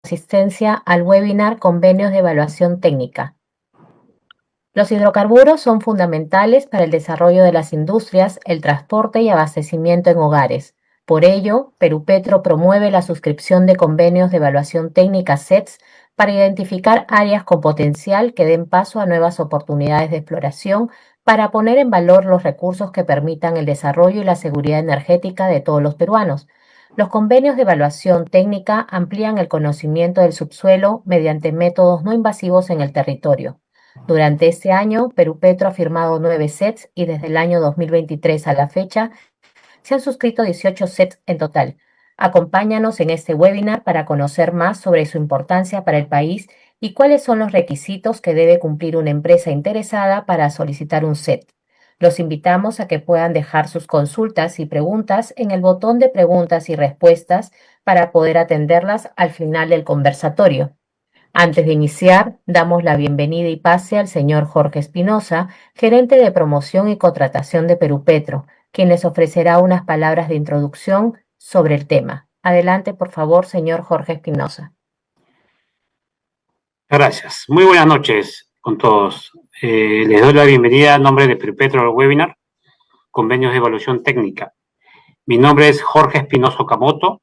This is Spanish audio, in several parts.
asistencia al webinar Convenios de Evaluación Técnica. Los hidrocarburos son fundamentales para el desarrollo de las industrias, el transporte y abastecimiento en hogares. Por ello, Perupetro promueve la suscripción de convenios de evaluación técnica SETS para identificar áreas con potencial que den paso a nuevas oportunidades de exploración para poner en valor los recursos que permitan el desarrollo y la seguridad energética de todos los peruanos. Los convenios de evaluación técnica amplían el conocimiento del subsuelo mediante métodos no invasivos en el territorio. Durante este año, Perupetro ha firmado 9 sets y desde el año 2023 a la fecha se han suscrito 18 sets en total. Acompáñanos en este webinar para conocer más sobre su importancia para el país y cuáles son los requisitos que debe cumplir una empresa interesada para solicitar un set. Los invitamos a que puedan dejar sus consultas y preguntas en el botón de preguntas y respuestas para poder atenderlas al final del conversatorio. Antes de iniciar, damos la bienvenida y pase al señor Jorge Espinosa, gerente de promoción y contratación de Perupetro, quien les ofrecerá unas palabras de introducción sobre el tema. Adelante, por favor, señor Jorge Espinosa. Gracias. Muy buenas noches con todos. Les doy la bienvenida en nombre de Perupetro al webinar Convenios de Evaluación Técnica. Mi nombre es Jorge Espinosa Okamoto.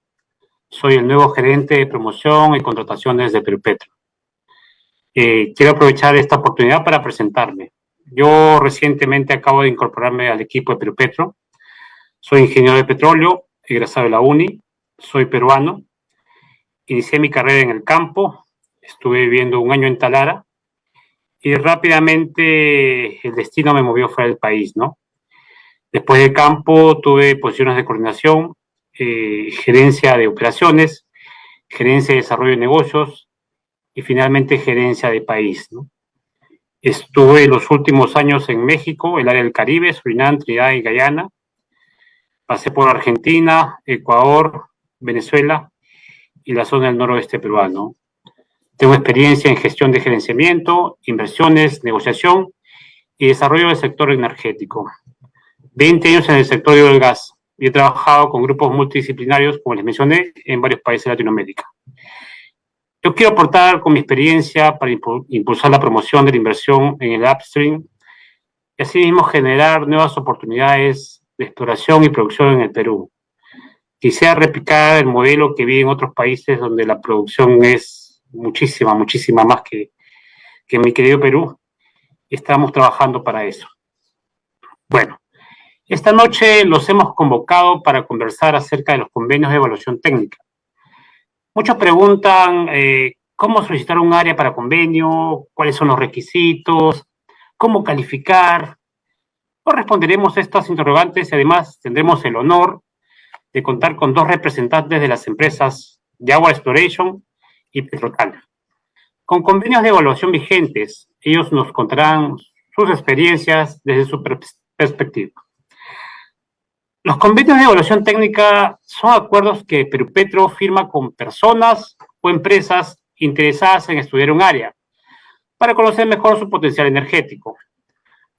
Soy el nuevo gerente de promoción y contrataciones de Perupetro. Quiero aprovechar esta oportunidad para presentarme. Yo recientemente acabo de incorporarme al equipo de Perupetro. Soy ingeniero de petróleo, egresado de la UNI, soy peruano. Inicié mi carrera en el campo, estuve viviendo un año en Talara y rápidamente el destino me movió fuera del país, ¿no? Después del campo tuve posiciones de coordinación, gerencia de operaciones, gerencia de desarrollo de negocios y finalmente gerencia de país, ¿no? Estuve los últimos años en México, el área del Caribe, Surinam, Trinidad y Guyana. Pasé por Argentina, Ecuador, Venezuela y la zona del noroeste peruano. Tengo experiencia en gestión de gerenciamiento, inversiones, negociación y desarrollo del sector energético. 20 años en el sector del gas y he trabajado con grupos multidisciplinarios, como les mencioné, en varios países de Latinoamérica. Yo quiero aportar con mi experiencia para impulsar la promoción de la inversión en el upstream y asimismo generar nuevas oportunidades de exploración y producción en el Perú. Quisiera replicar el modelo que vi en otros países donde la producción es muchísima más que en mi querido Perú, y estamos trabajando para eso. Bueno, esta noche los hemos convocado para conversar acerca de los convenios de evaluación técnica. Muchos preguntan cómo solicitar un área para convenio, cuáles son los requisitos, cómo calificar. Hoy responderemos a estas interrogantes y además tendremos el honor de contar con 2 representantes de las empresas Jaguar Exploration y Petrotal. Con convenios de evaluación vigentes, ellos nos contarán sus experiencias desde su perspectiva. Los convenios de evaluación técnica son acuerdos que Perupetro firma con personas o empresas interesadas en estudiar un área para conocer mejor su potencial energético.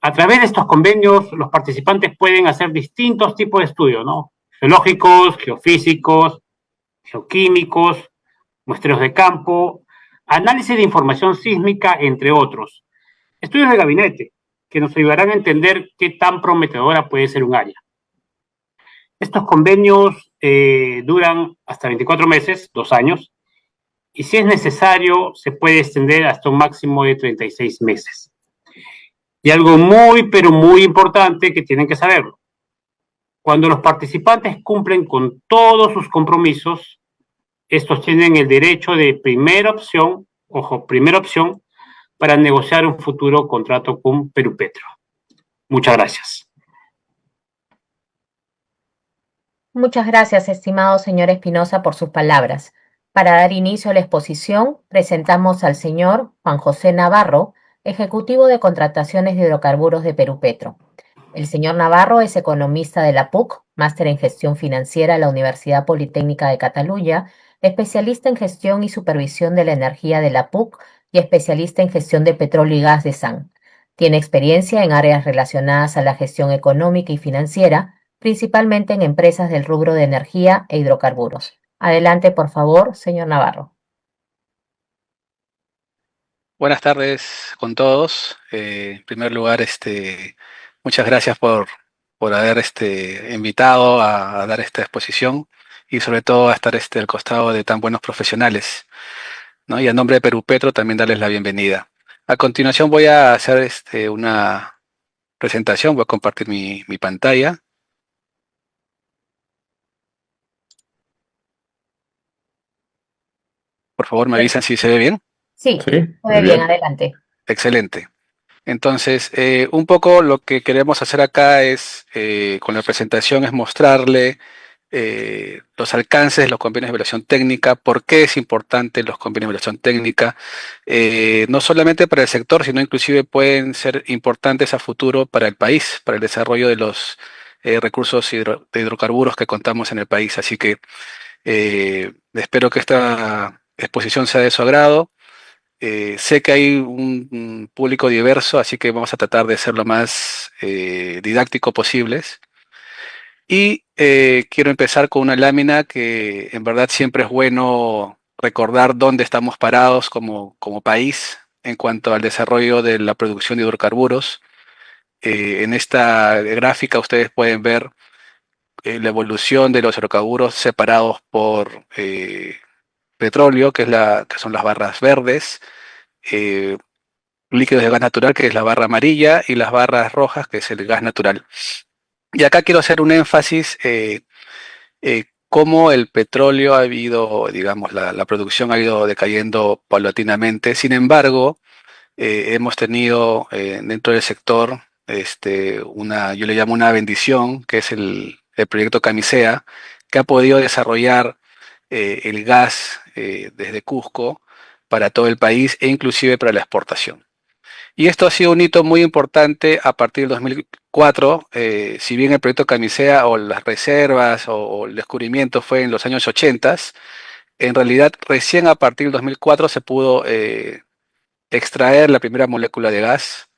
A través de estos convenios, los participantes pueden hacer distintos tipos de estudios, ¿no? Geológicos, geofísicos, geoquímicos, muestreos de campo, análisis de información sísmica, entre otros. Estudios de gabinete que nos ayudarán a entender qué tan prometedora puede ser un área. Estos convenios duran hasta 24 meses, 2 años, y si es necesario, se puede extender hasta un máximo de 36 meses. Y algo pero muy importante que tienen que saberlo. Cuando los participantes cumplen con todos sus compromisos, estos tienen el derecho de primera opción para negociar un futuro contrato con Perupetro. Muchas gracias. Muchas gracias, estimado señor Espinosa, por sus palabras. Para dar inicio a la exposición, presentamos al señor Juan José Navarro, ejecutivo de contrataciones de hidrocarburos de Perupetro. El señor Navarro es economista de la PUC, máster en gestión financiera de la Universidad Politécnica de Cataluña, especialista en gestión y supervisión de la energía de la PUC y especialista en gestión de petróleo y gas de SAN. Tiene experiencia en áreas relacionadas a la gestión económica y financiera, principalmente en empresas del rubro de energía e hidrocarburos. Adelante, por favor, señor Navarro. Buenas tardes con todos. En primer lugar, muchas gracias por haber invitado a dar esta exposición y sobre todo a estar al costado de tan buenos profesionales, ¿no? Y a nombre de Perú Petro también darles la bienvenida. A continuación voy a hacer una presentación, voy a compartir mi pantalla. Por favor, me Bien. avisan si se ve bien. Sí, Sí, se muy ve bien, bien. adelante. Excelente. Entonces, un poco lo que queremos hacer acá es, con la presentación, es mostrarle los alcances de los convenios de evaluación técnica, por qué es importante los convenios de evaluación técnica, no solamente para el sector, sino inclusive pueden ser importantes a futuro para el país, para el desarrollo de los recursos de hidrocarburos que contamos en el país. Así que espero que esta exposición sea de su agrado. Sé que hay un público diverso, así que vamos a tratar de ser lo más didáctico posibles. Y quiero empezar con una lámina que en verdad siempre es bueno recordar dónde estamos parados como país en cuanto al desarrollo de la producción de hidrocarburos. En esta gráfica ustedes pueden ver la evolución de los hidrocarburos separados por petróleo, que son las barras verdes, eh, líquidos de gas natural, que es la barra amarilla, y las barras rojas, que es el gas natural. Y acá quiero hacer un énfasis, cómo el petróleo ha habido, digamos, la producción ha ido decayendo paulatinamente. Sin embargo, hemos tenido dentro del sector yo le llamo una bendición, que es el proyecto Camisea, que ha podido desarrollar el gas desde Cusco para todo el país e inclusive para la exportación. Y esto ha sido un hito muy importante a partir del 2004, si bien el proyecto Camisea o las reservas o el descubrimiento fue en los años 80, en realidad recién a partir del 2004 se pudo extraer la primera molécula de gas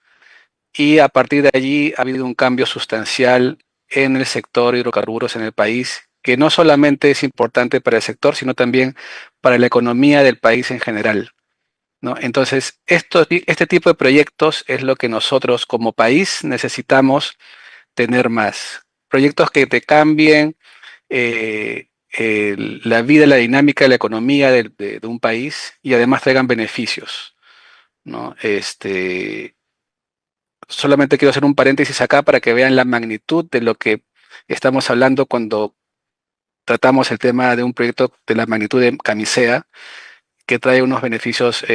y a partir de allí ha habido un cambio sustancial en el sector hidrocarburos en el país, que no solamente es importante para el sector, sino también para la economía del país en general, ¿no? Entonces, este tipo de proyectos es lo que nosotros como país necesitamos tener más. Proyectos que te cambien la vida, la dinámica de la economía de un país y además traigan beneficios, ¿no? Solamente quiero hacer un paréntesis acá para que vean la magnitud de lo que estamos hablando cuando tratamos el tema de un proyecto de la magnitud de Camisea, que trae unos beneficios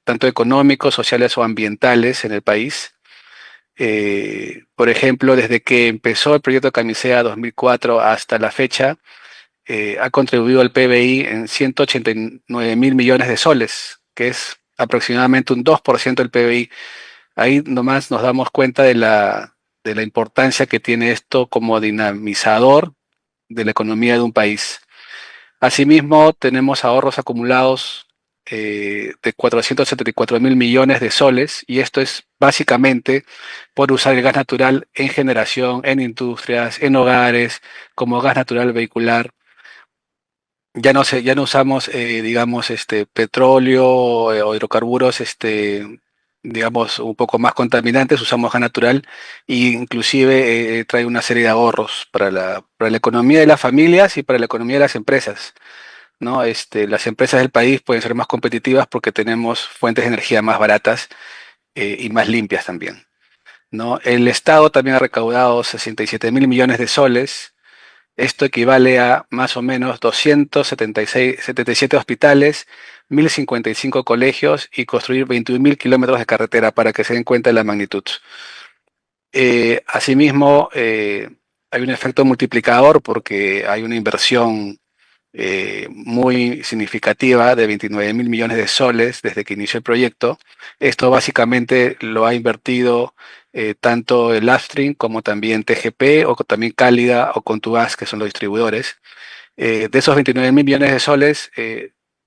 tanto económicos, sociales o ambientales en el país. Por ejemplo, desde que empezó el proyecto Camisea 2004 hasta la fecha, ha contribuido al PBI en 189.000 millones de soles, que es aproximadamente un 2% del PBI. Ahí nomás nos damos cuenta de la importancia que tiene esto como dinamizador de la economía de un país. Asimismo, tenemos ahorros acumulados de 474.000 millones de soles, y esto es básicamente por usar el gas natural en generación, en industrias, en hogares, como gas natural vehicular. Ya no usamos, digamos, petróleo o hidrocarburos, digamos, un poco más contaminantes, usamos gas natural e inclusive trae una serie de ahorros para la economía de las familias y para la economía de las empresas, ¿no? Las empresas del país pueden ser más competitivas porque tenemos fuentes de energía más baratas y más limpias también, ¿no? El Estado también ha recaudado 67.000 millones de soles. Esto equivale a más o menos 277 hospitales, 1.055 colegios y construir 21.000 kilómetros de carretera para que se den cuenta de la magnitud. Asimismo, hay un efecto multiplicador porque hay una inversión muy significativa de 29.000 millones de soles desde que inició el proyecto. Esto básicamente lo ha invertido tanto el Upstream como también TGP o también Cálida o Contubas, que son los distribuidores. De esos 29.000 millones de soles,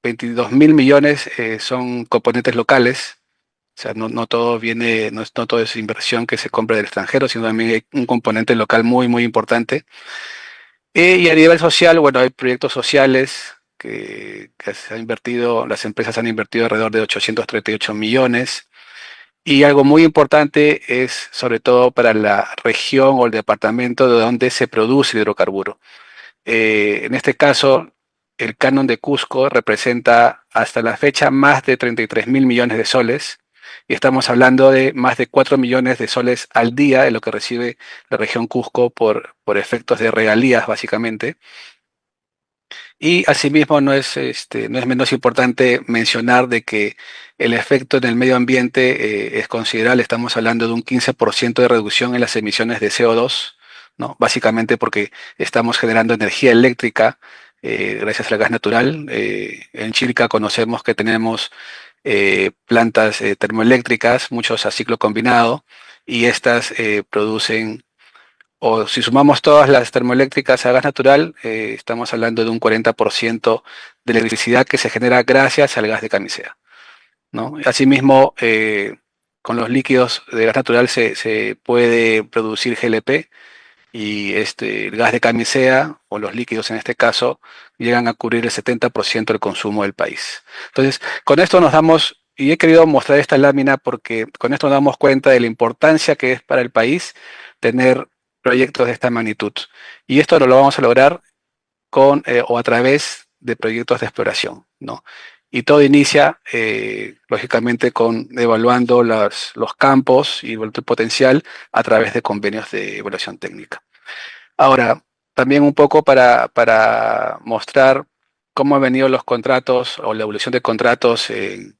22.000 millones son componentes locales. O sea, no todo viene, no todo es inversión que se compra del extranjero, sino también hay un componente local muy, muy importante. Y a nivel social, bueno, hay proyectos sociales que se ha invertido, las empresas han invertido alrededor de 838 millones. Y algo muy importante es, sobre todo para la región o el departamento de donde se produce hidrocarburo. En este caso, el canon de Cusco representa hasta la fecha más de 33 mil millones de soles, y estamos hablando de más de 4 millones de soles al día en lo que recibe la región Cusco por efectos de regalías, básicamente. Y asimismo no es menos importante mencionar de que el efecto en el medio ambiente es considerable. Estamos hablando de un 15% de reducción en las emisiones de CO2, ¿no? Básicamente porque estamos generando energía eléctrica gracias al gas natural. En Chilca conocemos que tenemos plantas termoeléctricas, muchos a ciclo combinado, y estas producen, o si sumamos todas las termoeléctricas a gas natural, estamos hablando de un 40% de electricidad que se genera gracias al gas de camisea, ¿no? Asimismo, con los líquidos de gas natural se puede producir GLP, y el gas de camisea, o los líquidos en este caso, llegan a cubrir el 70% del consumo del país. Entonces, con esto nos damos, y he querido mostrar esta lámina porque con esto nos damos cuenta de la importancia que es para el país tener proyectos de esta magnitud. Y esto lo vamos a lograr con o a través de proyectos de exploración, ¿no? Y todo inicia, lógicamente, con evaluando los campos y el potencial a través de convenios de evaluación técnica. Ahora, también un poco para mostrar cómo han venido los contratos o la evolución de contratos en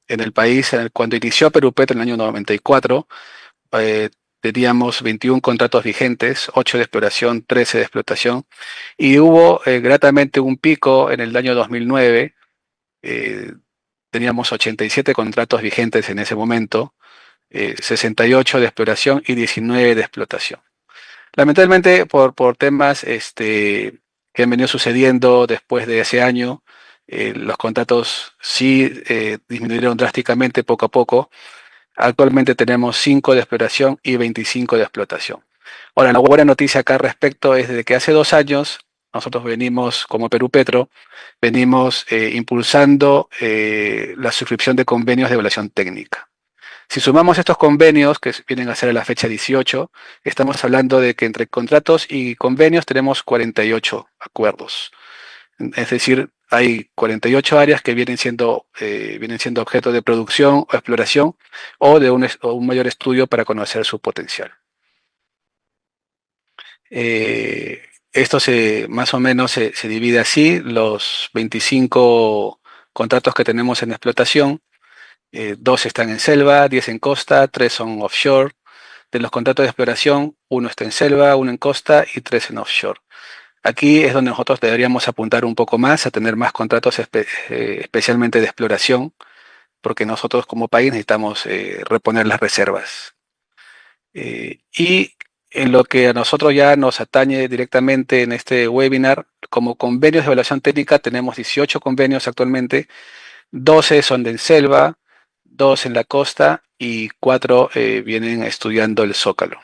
el país. Cuando inició Perupetro en el año 94, eh, teníamos 21 contratos vigentes, 8 de exploración, 13 de explotación, y hubo gratamente un pico en el año 2009. eh, Teníamos 87 contratos vigentes en ese momento, 68 de exploración y 19 de explotación. Lamentablemente, por temas que han venido sucediendo después de ese año, los contratos sí disminuyeron drásticamente poco a poco. Actualmente tenemos 5 de exploración y 25 de explotación. Ahora, la buena noticia acá al respecto es de que hace 2 años nosotros venimos, como Perú Petro, venimos impulsando la suscripción de convenios de evaluación técnica. Si sumamos estos convenios, que vienen a ser a la fecha 18, estamos hablando de que entre contratos y convenios tenemos 48 acuerdos. Es decir, hay 48 áreas que vienen siendo objeto de producción o exploración, o de un mayor estudio para conocer su potencial. Esto más o menos se divide así: los 25 contratos que tenemos en explotación, 12 están en selva, 10 en costa, 3 son offshore. De los contratos de exploración, 1 está en selva, 1 en costa y 3 en offshore. Aquí es donde nosotros deberíamos apuntar un poco más a tener más contratos especialmente de exploración, porque nosotros como país necesitamos reponer las reservas. Y en lo que a nosotros ya nos atañe directamente en este webinar, como convenios de evaluación técnica, tenemos 18 convenios actualmente. 12 son de selva, 2 en la costa y 4 vienen estudiando el zócalo.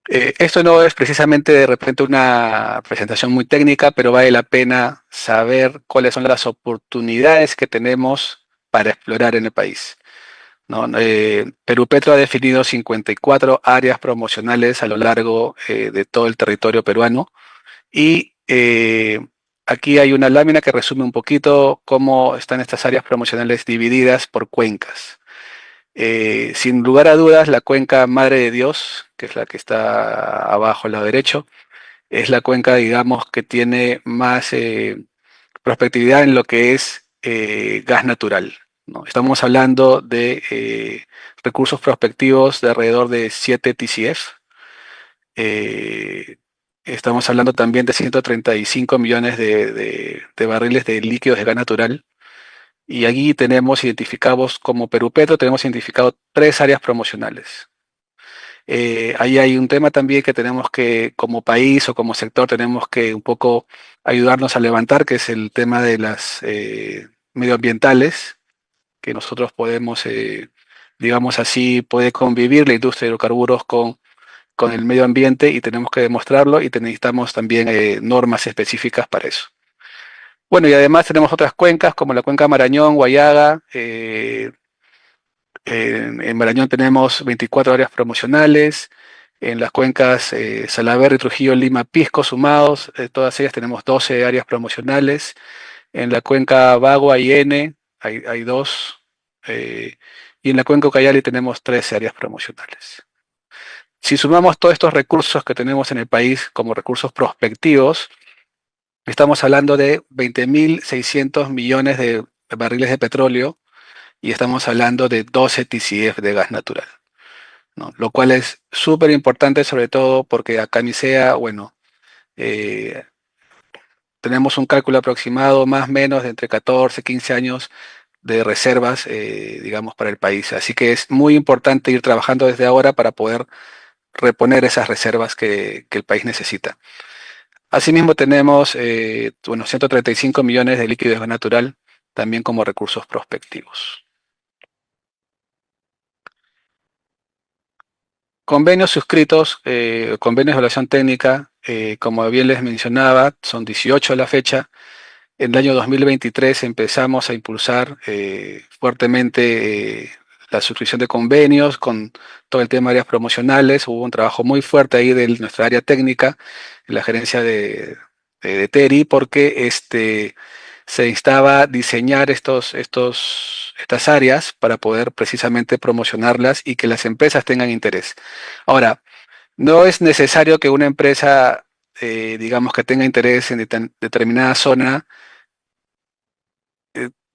Esto no es precisamente de repente una presentación muy técnica, pero vale la pena saber cuáles son las oportunidades que tenemos para explorar en el país, ¿no? Perú Petro ha definido 54 áreas promocionales a lo largo de todo el territorio peruano, y aquí hay una lámina que resume un poquito cómo están estas áreas promocionales divididas por cuencas. Sin lugar a dudas, la cuenca Madre de Dios, que es la que está abajo al lado derecho, es la cuenca, digamos, que tiene más prospectividad en lo que es gas natural, ¿no? Estamos hablando de recursos prospectivos de alrededor de 7 TCF. eh, Estamos hablando también de 135 millones de barriles de líquidos de gas natural. Y allí tenemos identificados, como Perú Petro, tenemos identificado 3 áreas promocionales. Ahí hay un tema también que tenemos que, como país o como sector, tenemos que un poco ayudarnos a levantar, que es el tema de las medioambientales, que nosotros podemos, digamos así, puede convivir la industria de hidrocarburos con con el medio ambiente y tenemos que demostrarlo y necesitamos también normas específicas para eso. Bueno, y además tenemos otras cuencas como la cuenca Marañón, Guayaga. En Marañón tenemos 24 áreas promocionales. En las cuencas Salaverry, Trujillo, Lima, Pisco sumados, todas ellas tenemos 12 áreas promocionales. En la cuenca Bagua y N hay dos. eh, y en la cuenca Ucayali tenemos 13 áreas promocionales. Si sumamos todos estos recursos que tenemos en el país como recursos prospectivos, estamos hablando de 20.600 millones de barriles de petróleo y estamos hablando de 12 TCF de gas natural, ¿no? Lo cual es súper importante, sobre todo porque acá en ICEA, bueno, eh, tenemos un cálculo aproximado más o menos de entre 14 y 15 años de reservas, digamos, para el país. Así que es muy importante ir trabajando desde ahora para poder reponer esas reservas que el país necesita. Asimismo, tenemos bueno, 135 millones de líquido de gas natural también como recursos prospectivos. Convenios suscritos, convenios de evaluación técnica, como bien les mencionaba, son 18 a la fecha. En el año 2023 empezamos a impulsar fuertemente la suscripción de convenios con todo el tema de áreas promocionales. Hubo un trabajo muy fuerte ahí de nuestra área técnica, en la gerencia de TERI, porque se instaba diseñar estas áreas para poder precisamente promocionarlas y que las empresas tengan interés. Ahora, no es necesario que una empresa, digamos, que tenga interés en determinada zona,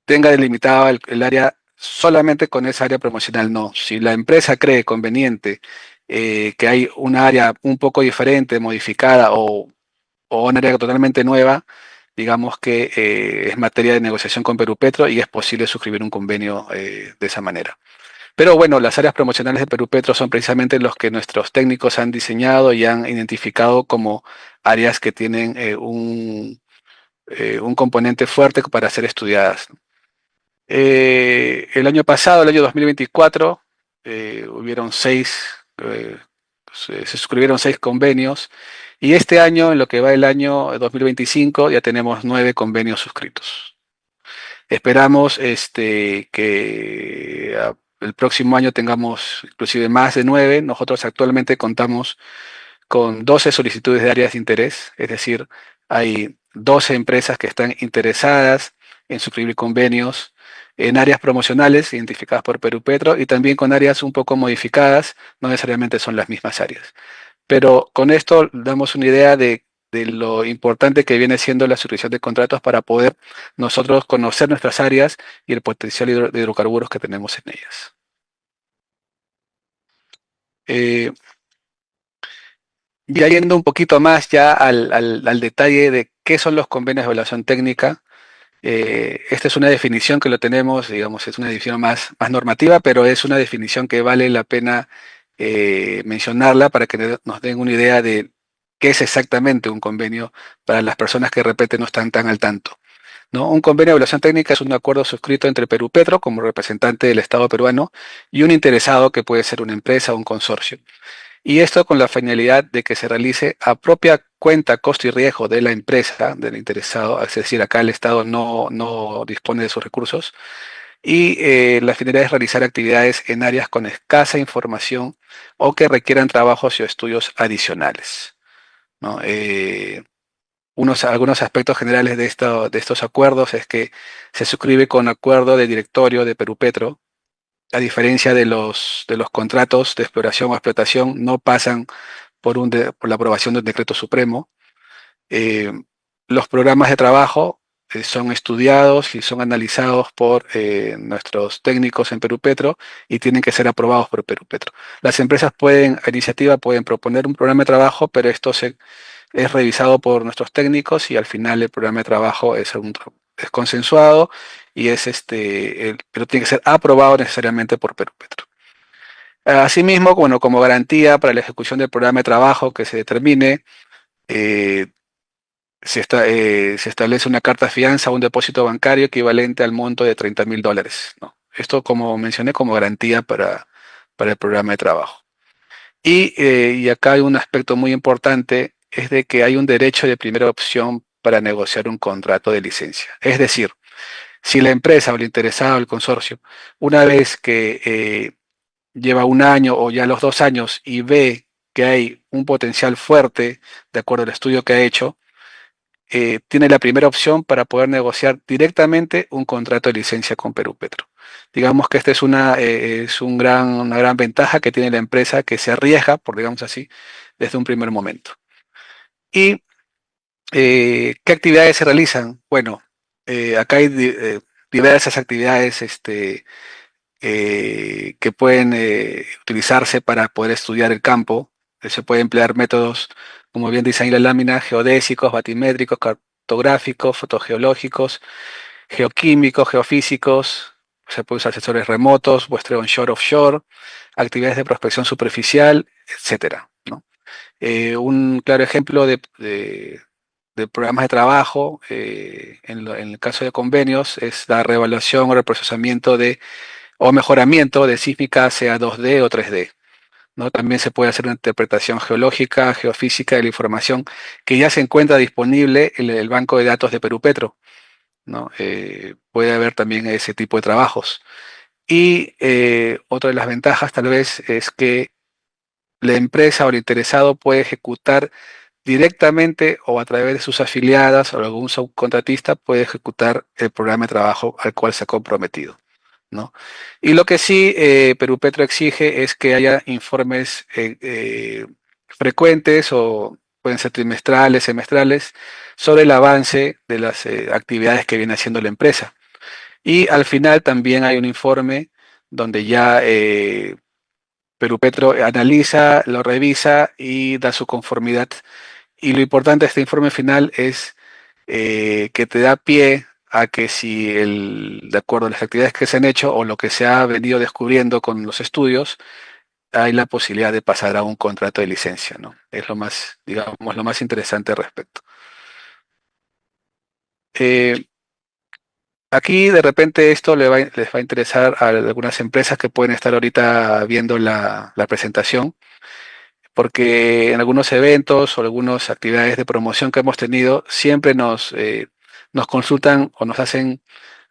tenga delimitado el área solamente con esa área promocional, no. Si la empresa cree conveniente que hay una área un poco diferente, modificada o un área totalmente nueva, digamos que es materia de negociación con Perú Petro y es posible suscribir un convenio de esa manera. Pero bueno, las áreas promocionales de Perú Petro son precisamente los que nuestros técnicos han diseñado y han identificado como áreas que tienen un componente fuerte para ser estudiadas. El año pasado, el año 2024, hubieron se suscribieron 6 convenios y este año, en lo que va el año 2025, ya tenemos 9 convenios suscritos. Esperamos que el próximo año tengamos inclusive más de 9. Nosotros actualmente contamos con 12 solicitudes de áreas de interés, es decir, hay 12 empresas que están interesadas en suscribir convenios en áreas promocionales identificadas por Perú Petro y también con áreas un poco modificadas, no necesariamente son las mismas áreas. Pero con esto damos una idea de lo importante que viene siendo la suscripción de contratos para poder nosotros conocer nuestras áreas y el potencial de hidrocarburos que tenemos en ellas. Eh, Ya yendo un poquito más ya al detalle de qué son los convenios de evaluación técnica, esta es una definición que lo tenemos, digamos, es una definición más normativa, pero es una definición que vale la pena mencionarla para que nos den una idea de qué es exactamente un convenio para las personas que de repente no están tan al tanto, ¿no? Un convenio de evaluación técnica es un acuerdo suscrito entre Perú Petro como representante del Estado peruano y un interesado que puede ser una empresa o un consorcio. Y esto con la finalidad de que se realice a propia cuenta, costo y riesgo de la empresa, del interesado, es decir, acá el Estado no dispone de sus recursos, y la finalidad es realizar actividades en áreas con escasa información o que requieran trabajos y estudios adicionales, ¿no? Algunos aspectos generales de estos acuerdos es que se suscribe con acuerdo de directorio de Perú Petro, a diferencia de los contratos de exploración o explotación, no pasan por la aprobación del decreto supremo. Eh, los programas de trabajo son estudiados y son analizados por nuestros técnicos en Perú Petro y tienen que ser aprobados por Perú Petro. Las empresas a iniciativa pueden proponer un programa de trabajo, pero es revisado por nuestros técnicos y al final el programa de trabajo es consensuado y pero tiene que ser aprobado necesariamente por Perú Petro. Asimismo, bueno, como garantía para la ejecución del programa de trabajo que se determine, eh, se establece una carta fianza o un depósito bancario equivalente al monto de $30.000, ¿no? Esto, como mencioné, como garantía para el programa de trabajo. Y acá hay un aspecto muy importante, es de que hay un derecho de primera opción para negociar un contrato de licencia. Es decir, si la empresa o el interesado, el consorcio, una vez que lleva un año o ya los 2 años y ve que hay un potencial fuerte, de acuerdo al estudio que ha hecho, tiene la primera opción para poder negociar directamente un contrato de licencia con Perú Petro. Digamos que esta una gran ventaja que tiene la empresa que se arriesga, por digamos así, desde un primer momento. ¿Y qué actividades se realizan? Bueno, acá hay diversas actividades que pueden utilizarse para poder estudiar el campo. Se puede emplear métodos, como bien dice ahí la lámina, geodésicos, batimétricos, cartográficos, fotogeológicos, geoquímicos, geofísicos. Se puede usar sensores remotos, muestreo onshore, offshore, actividades de prospección superficial, etcétera, ¿no? Un claro ejemplo de programas de trabajo, en el caso de convenios, es la reevaluación o reprocesamiento o mejoramiento de sísmica, sea 2D o 3D, ¿no? También se puede hacer una interpretación geológica, geofísica de la información que ya se encuentra disponible en el banco de datos de Perú Petro, ¿no? Puede haber también ese tipo de trabajos. Y otra de las ventajas tal vez es que la empresa o el interesado puede ejecutar directamente o a través de sus afiliadas o algún subcontratista puede ejecutar el programa de trabajo al cual se ha comprometido, ¿no? Y lo que sí Perú Petro exige es que haya informes frecuentes o pueden ser trimestrales, semestrales, sobre el avance de las actividades que viene haciendo la empresa. Y al final también hay un informe donde ya Perú Petro analiza, lo revisa y da su conformidad. Y lo importante de este informe final es que te da pie a que si de acuerdo a las actividades que se han hecho o lo que se ha venido descubriendo con los estudios, hay la posibilidad de pasar a un contrato de licencia, ¿no? Es lo más, digamos, lo más interesante al respecto. Eh, Aquí de repente esto les va a interesar a algunas empresas que pueden estar ahorita viendo la presentación, porque en algunos eventos o algunas actividades de promoción que hemos tenido, siempre nos consultan o nos hacen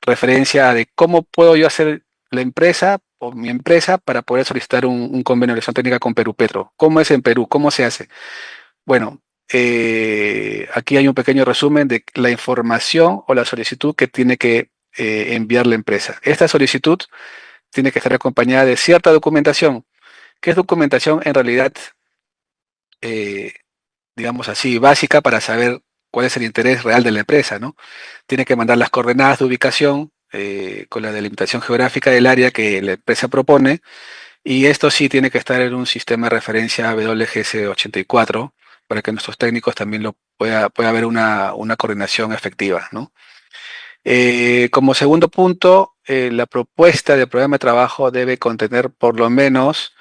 referencia de cómo puedo yo hacer la empresa o mi empresa para poder solicitar un convenio de relación técnica con Perú Petro. ¿Cómo es en Perú? ¿Cómo se hace? Bueno, aquí hay un pequeño resumen de la información o la solicitud que tiene que enviar la empresa. Esta solicitud tiene que estar acompañada de cierta documentación. ¿Qué es documentación? En realidad, eh, digamos así, básica para saber cuál es el interés real de la empresa, ¿no? Tiene que mandar las coordenadas de ubicación con la delimitación geográfica del área que la empresa propone, y esto sí tiene que estar en un sistema de referencia WGS 84 para que nuestros técnicos también pueda haber una coordinación efectiva, ¿no? Como segundo punto, la propuesta del programa de trabajo debe contener por lo menos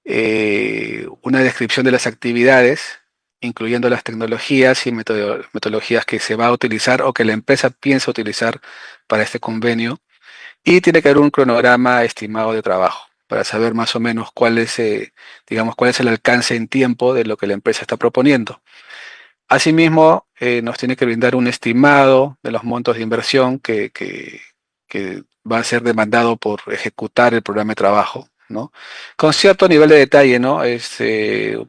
una descripción de las actividades, incluyendo las tecnologías y metodologías que se va a utilizar o que la empresa piensa utilizar para este convenio. Y tiene que haber un cronograma estimado de trabajo para saber más o menos digamos, cuál es el alcance en tiempo de lo que la empresa está proponiendo. Asimismo, nos tiene que brindar un estimado de los montos de inversión que va a ser demandado por ejecutar el programa de trabajo, ¿no? Con cierto nivel de detalle, ¿no?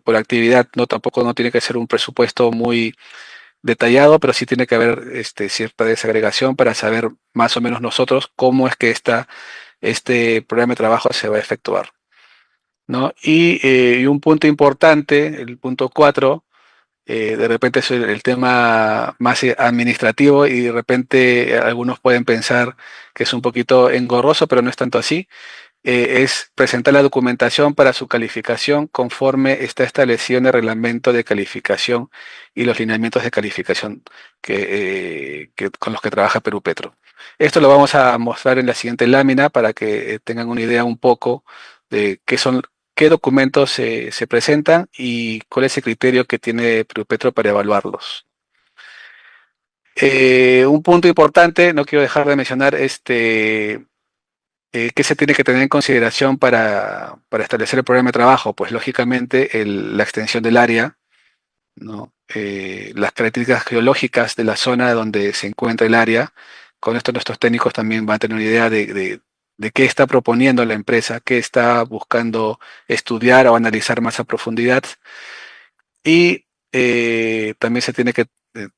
Por actividad, no tampoco no tiene que ser un presupuesto muy detallado, pero sí tiene que haber cierta desagregación para saber más o menos nosotros cómo es que este programa de trabajo se va a efectuar, ¿no? Y un punto importante, el punto 4, de repente es el tema más administrativo y de repente algunos pueden pensar que es un poquito engorroso, pero no es tanto así. Es presentar la documentación para su calificación conforme está establecido en el reglamento de calificación y los lineamientos de calificación con los que trabaja Perú Petro. Esto lo vamos a mostrar en la siguiente lámina para que tengan una idea un poco de qué documentos se presentan y cuál es el criterio que tiene Perú Petro para evaluarlos. Un punto importante, no quiero dejar de mencionar ¿Qué se tiene que tener en consideración para establecer el programa de trabajo? Pues lógicamente la extensión del área, ¿no? Las características geológicas de la zona donde se encuentra el área. Con esto nuestros técnicos también van a tener una idea de qué está proponiendo la empresa, qué está buscando estudiar o analizar más a profundidad. Y también se tiene que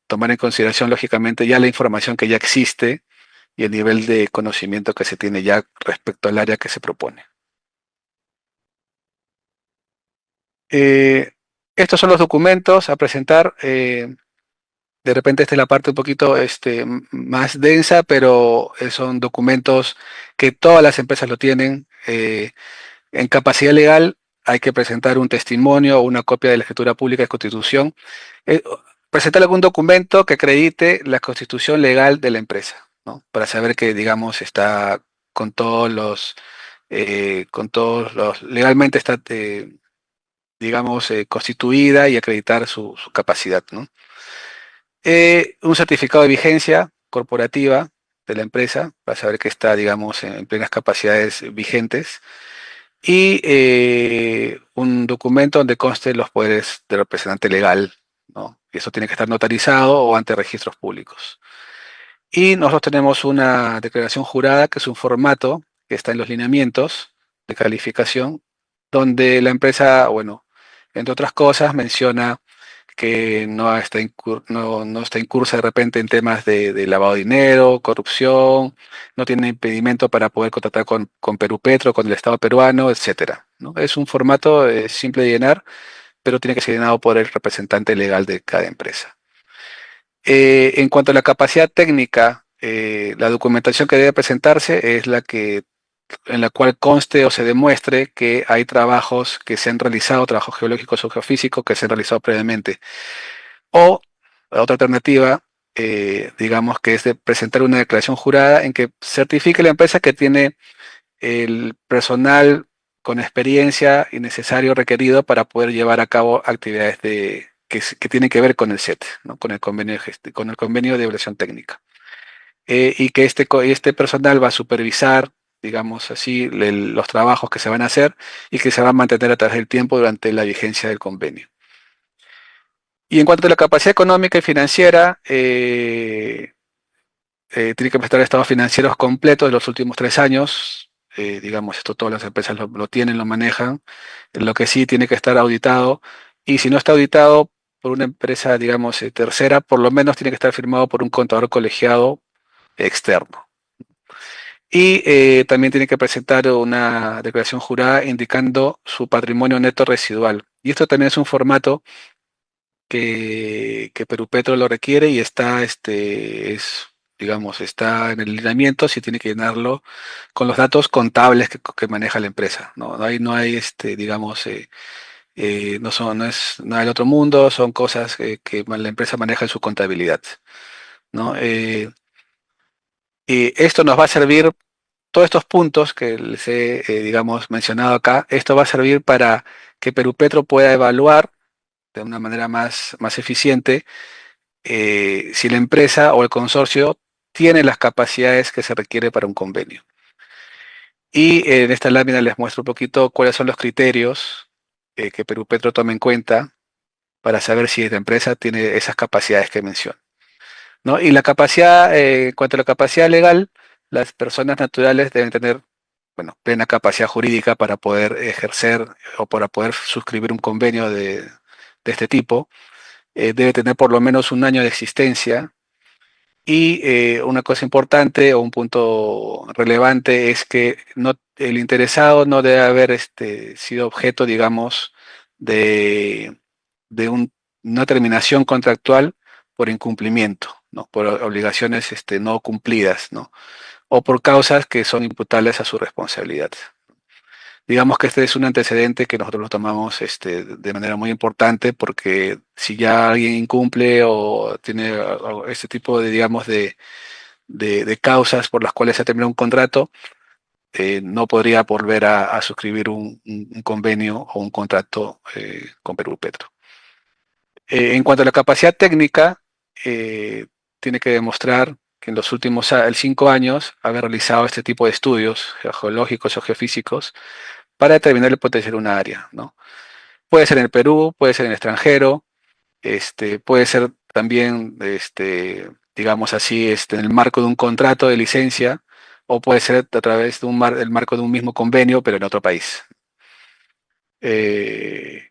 tomar en consideración, lógicamente, ya la información que ya existe y el nivel de conocimiento que se tiene ya respecto al área que se propone. Eh, Estos son los documentos a presentar. De repente esta es la parte un poquito más densa, pero son documentos que todas las empresas lo tienen. En capacidad legal hay que presentar un testimonio o una copia de la escritura pública de constitución. Eh, Presentar algún documento que acredite la constitución legal de la empresa, ¿no? Para saber que, digamos, está con legalmente está, digamos, constituida y acreditar su capacidad, ¿no? Un certificado de vigencia corporativa de la empresa para saber que está, digamos, en plenas capacidades vigentes y un documento donde conste los poderes del representante legal, ¿no? Y eso tiene que estar notarizado o ante registros públicos. Y nosotros tenemos una declaración jurada, que es un formato que está en los lineamientos de calificación, donde la empresa, bueno, entre otras cosas, menciona que no está incursa de repente en temas de lavado de dinero, corrupción, no tiene impedimento para poder contratar con Perú Petro, con el Estado peruano, etcétera, ¿no? Es un formato simple de llenar, pero tiene que ser llenado por el representante legal de cada empresa. En cuanto a la capacidad técnica, la documentación que debe presentarse es en la cual conste o se demuestre que hay trabajos que se han realizado, trabajos geológicos o geofísicos que se han realizado previamente. O la otra alternativa, digamos que es de presentar una declaración jurada en que certifique la empresa que tiene el personal con experiencia y necesario requerido para poder llevar a cabo actividades que tienen que ver con el SET, ¿no? Con el convenio, con el convenio de evaluación técnica. Y que este personal va a supervisar, digamos así, los trabajos que se van a hacer y que se van a mantener a través del tiempo durante la vigencia del convenio. Y en cuanto a la capacidad económica y financiera, tiene que presentar estados financieros completos de los últimos 3 años. Digamos, esto todas las empresas lo tienen, lo manejan. Lo que sí tiene que estar auditado. Y si no está auditado por una empresa, digamos, tercera, por lo menos tiene que estar firmado por un contador colegiado externo. Y también tiene que presentar una declaración jurada indicando su patrimonio neto residual. Y esto también es un formato que Perú Petro lo requiere y digamos, está en el lineamiento, si tiene que llenarlo con los datos contables que maneja la empresa. No hay, digamos, no es nada del otro mundo, son cosas que la empresa maneja en su contabilidad, ¿no? Y esto nos va a servir, todos estos puntos que les he, digamos, mencionado acá, esto va a servir para que Perú Petro pueda evaluar de una manera más eficiente si la empresa o el consorcio tiene las capacidades que se requiere para un convenio. Y en esta lámina les muestro un poquito cuáles son los criterios que Perú Petro toma en cuenta para saber si la empresa tiene esas capacidades que menciono, ¿no? Y la capacidad, en cuanto a la capacidad legal, las personas naturales deben tener, bueno, plena capacidad jurídica para poder ejercer o para poder suscribir un convenio de este tipo. Debe tener por lo menos un año de existencia. Y una cosa importante o un punto relevante es que el interesado no debe haber sido objeto, digamos, de, de una terminación contractual por incumplimiento, ¿no? Por obligaciones no cumplidas, ¿no? O por causas que son imputables a su responsabilidad. Digamos que este es un antecedente que nosotros lo tomamos de manera muy importante porque si ya alguien incumple o tiene este tipo de, digamos, de causas por las cuales se ha terminado un contrato, no podría volver a suscribir un convenio o un contrato con Perú Petro. En cuanto a la capacidad técnica, tiene que demostrar que en los últimos 5 años haber realizado este tipo de estudios geológicos o geofísicos para determinar el potencial de una área, ¿no? Puede ser en el Perú, puede ser en el extranjero, puede ser también, digamos así, en el marco de un contrato de licencia, o puede ser a través de el marco de un mismo convenio, pero en otro país. Eh,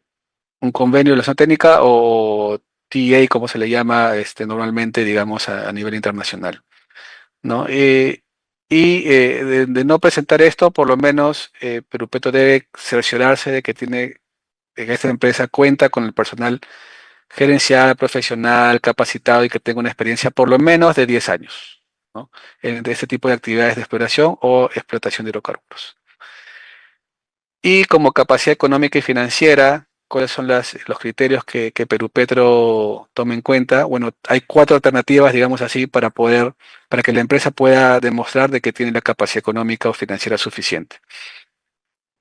un convenio de relación técnica o TA, como se le llama normalmente, digamos, a nivel internacional, ¿no? De no presentar esto, por lo menos Perupetro debe cerciorarse de que esta empresa cuenta con el personal gerencial, profesional, capacitado y que tenga una experiencia por lo menos de 10 años, ¿no? En este tipo de actividades de exploración o explotación de hidrocarburos. Y como capacidad económica y financiera, ¿cuáles son los criterios que Perupetro toma en cuenta? Bueno, hay 4 alternativas, digamos así, para que la empresa pueda demostrar de que tiene la capacidad económica o financiera suficiente.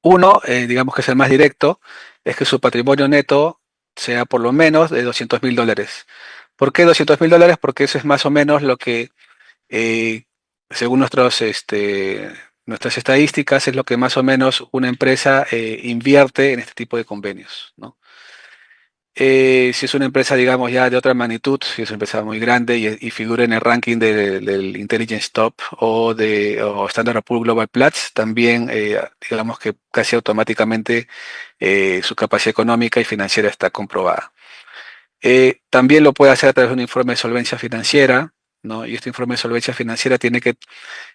Uno, digamos que es el más directo, es que su patrimonio neto sea por lo menos de $200.000. ¿Por qué $200.000? Porque eso es más o menos lo que, eh, según nuestras estadísticas, es lo que más o menos una empresa invierte en este tipo de convenios, ¿no? Si es una empresa, digamos, ya de otra magnitud, si es una empresa muy grande y figura en el ranking del Intelligence Top o Standard Poor's Global Platts, también, digamos que casi automáticamente su capacidad económica y financiera está comprobada. También lo puede hacer a través de un informe de solvencia financiera, ¿no? Y este informe de solvencia financiera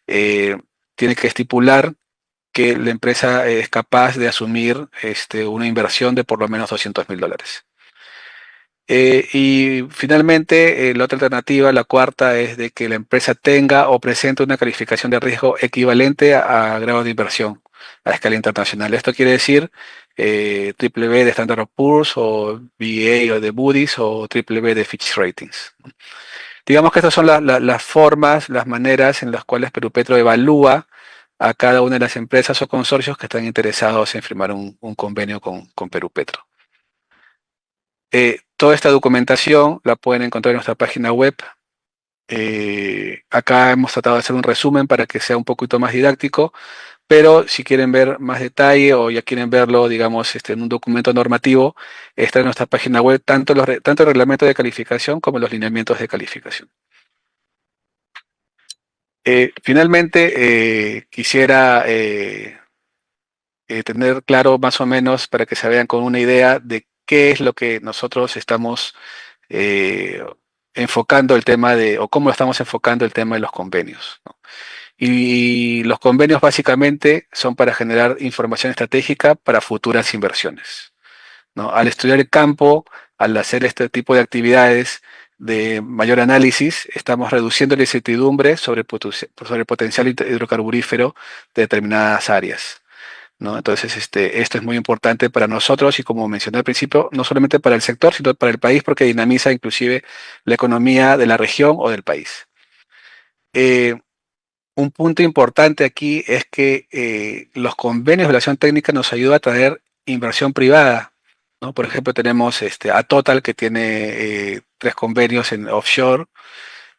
eh, tiene que estipular que la empresa es capaz de asumir una inversión de por lo menos $200.000. Y finalmente, la otra alternativa, la cuarta, es de que la empresa tenga o presente una calificación de riesgo equivalente a grado de inversión a escala internacional. Esto quiere decir triple B de Standard Poor's o BA o de Moody's o triple B de Fitch Ratings. Digamos que estas son las formas, las maneras en las cuales Perupetro evalúa a cada una de las empresas o consorcios que están interesados en firmar un convenio con Perupetro. Toda esta documentación la pueden encontrar en nuestra página web. Acá hemos tratado de hacer un resumen para que sea un poquito más didáctico, pero si quieren ver más detalle o ya quieren verlo, digamos, en un documento normativo, está en nuestra página web tanto el reglamento de calificación como los lineamientos de calificación. Finalmente, quisiera tener claro más o menos para que se vean con una idea de qué es lo que nosotros estamos enfocando el tema o cómo estamos enfocando el tema de los convenios, ¿no? Y los convenios básicamente son para generar información estratégica para futuras inversiones, ¿no? Al estudiar el campo, al hacer este tipo de actividades de mayor análisis, estamos reduciendo la incertidumbre sobre el potencial hidrocarburífero de determinadas áreas, ¿no? Entonces, esto es muy importante para nosotros y como mencioné al principio, no solamente para el sector, sino para el país porque dinamiza inclusive la economía de la región o del país. Eh, un punto importante aquí es que los convenios de relación técnica nos ayudan a traer inversión privada, ¿no? Por ejemplo, tenemos a Total que tiene 3 convenios en offshore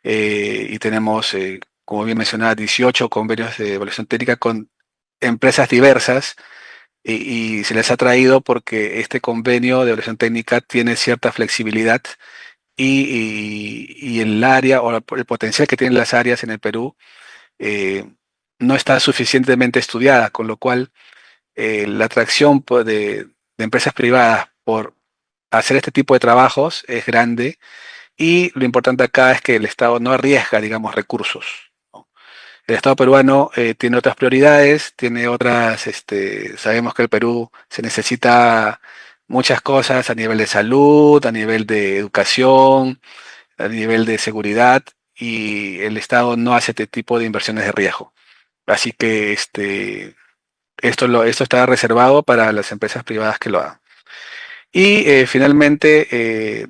y tenemos, como bien mencionaba, 18 convenios de evaluación técnica con empresas diversas y se les ha traído porque este convenio de evaluación técnica tiene cierta flexibilidad y el área o el potencial que tienen las áreas en el Perú eh, no está suficientemente estudiada, con lo cual la atracción de empresas privadas por hacer este tipo de trabajos es grande y lo importante acá es que el Estado no arriesga, digamos, recursos, ¿no? El Estado peruano tiene otras prioridades, tiene otras, sabemos que el Perú se necesita muchas cosas a nivel de salud, a nivel de educación, a nivel de seguridad, y el Estado no hace este tipo de inversiones de riesgo. Así que esto está reservado para las empresas privadas que lo hagan. Y finalmente,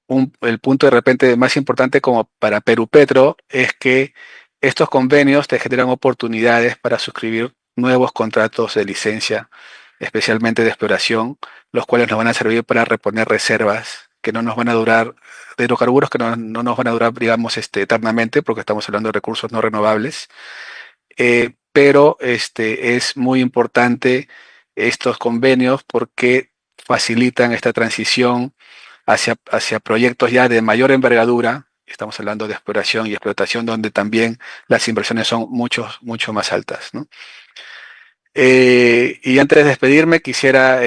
el punto de repente más importante como para Perupetro es que estos convenios te generan oportunidades para suscribir nuevos contratos de licencia, especialmente de exploración, los cuales nos van a servir para reponer reservas que no nos van a durar, de hidrocarburos que no nos van a durar, digamos, eternamente, porque estamos hablando de recursos no renovables. Pero es muy importante estos convenios porque facilitan esta transición hacia proyectos ya de mayor envergadura. Estamos hablando de exploración y explotación, donde también las inversiones son mucho más altas, ¿no? Y antes de despedirme, quisiera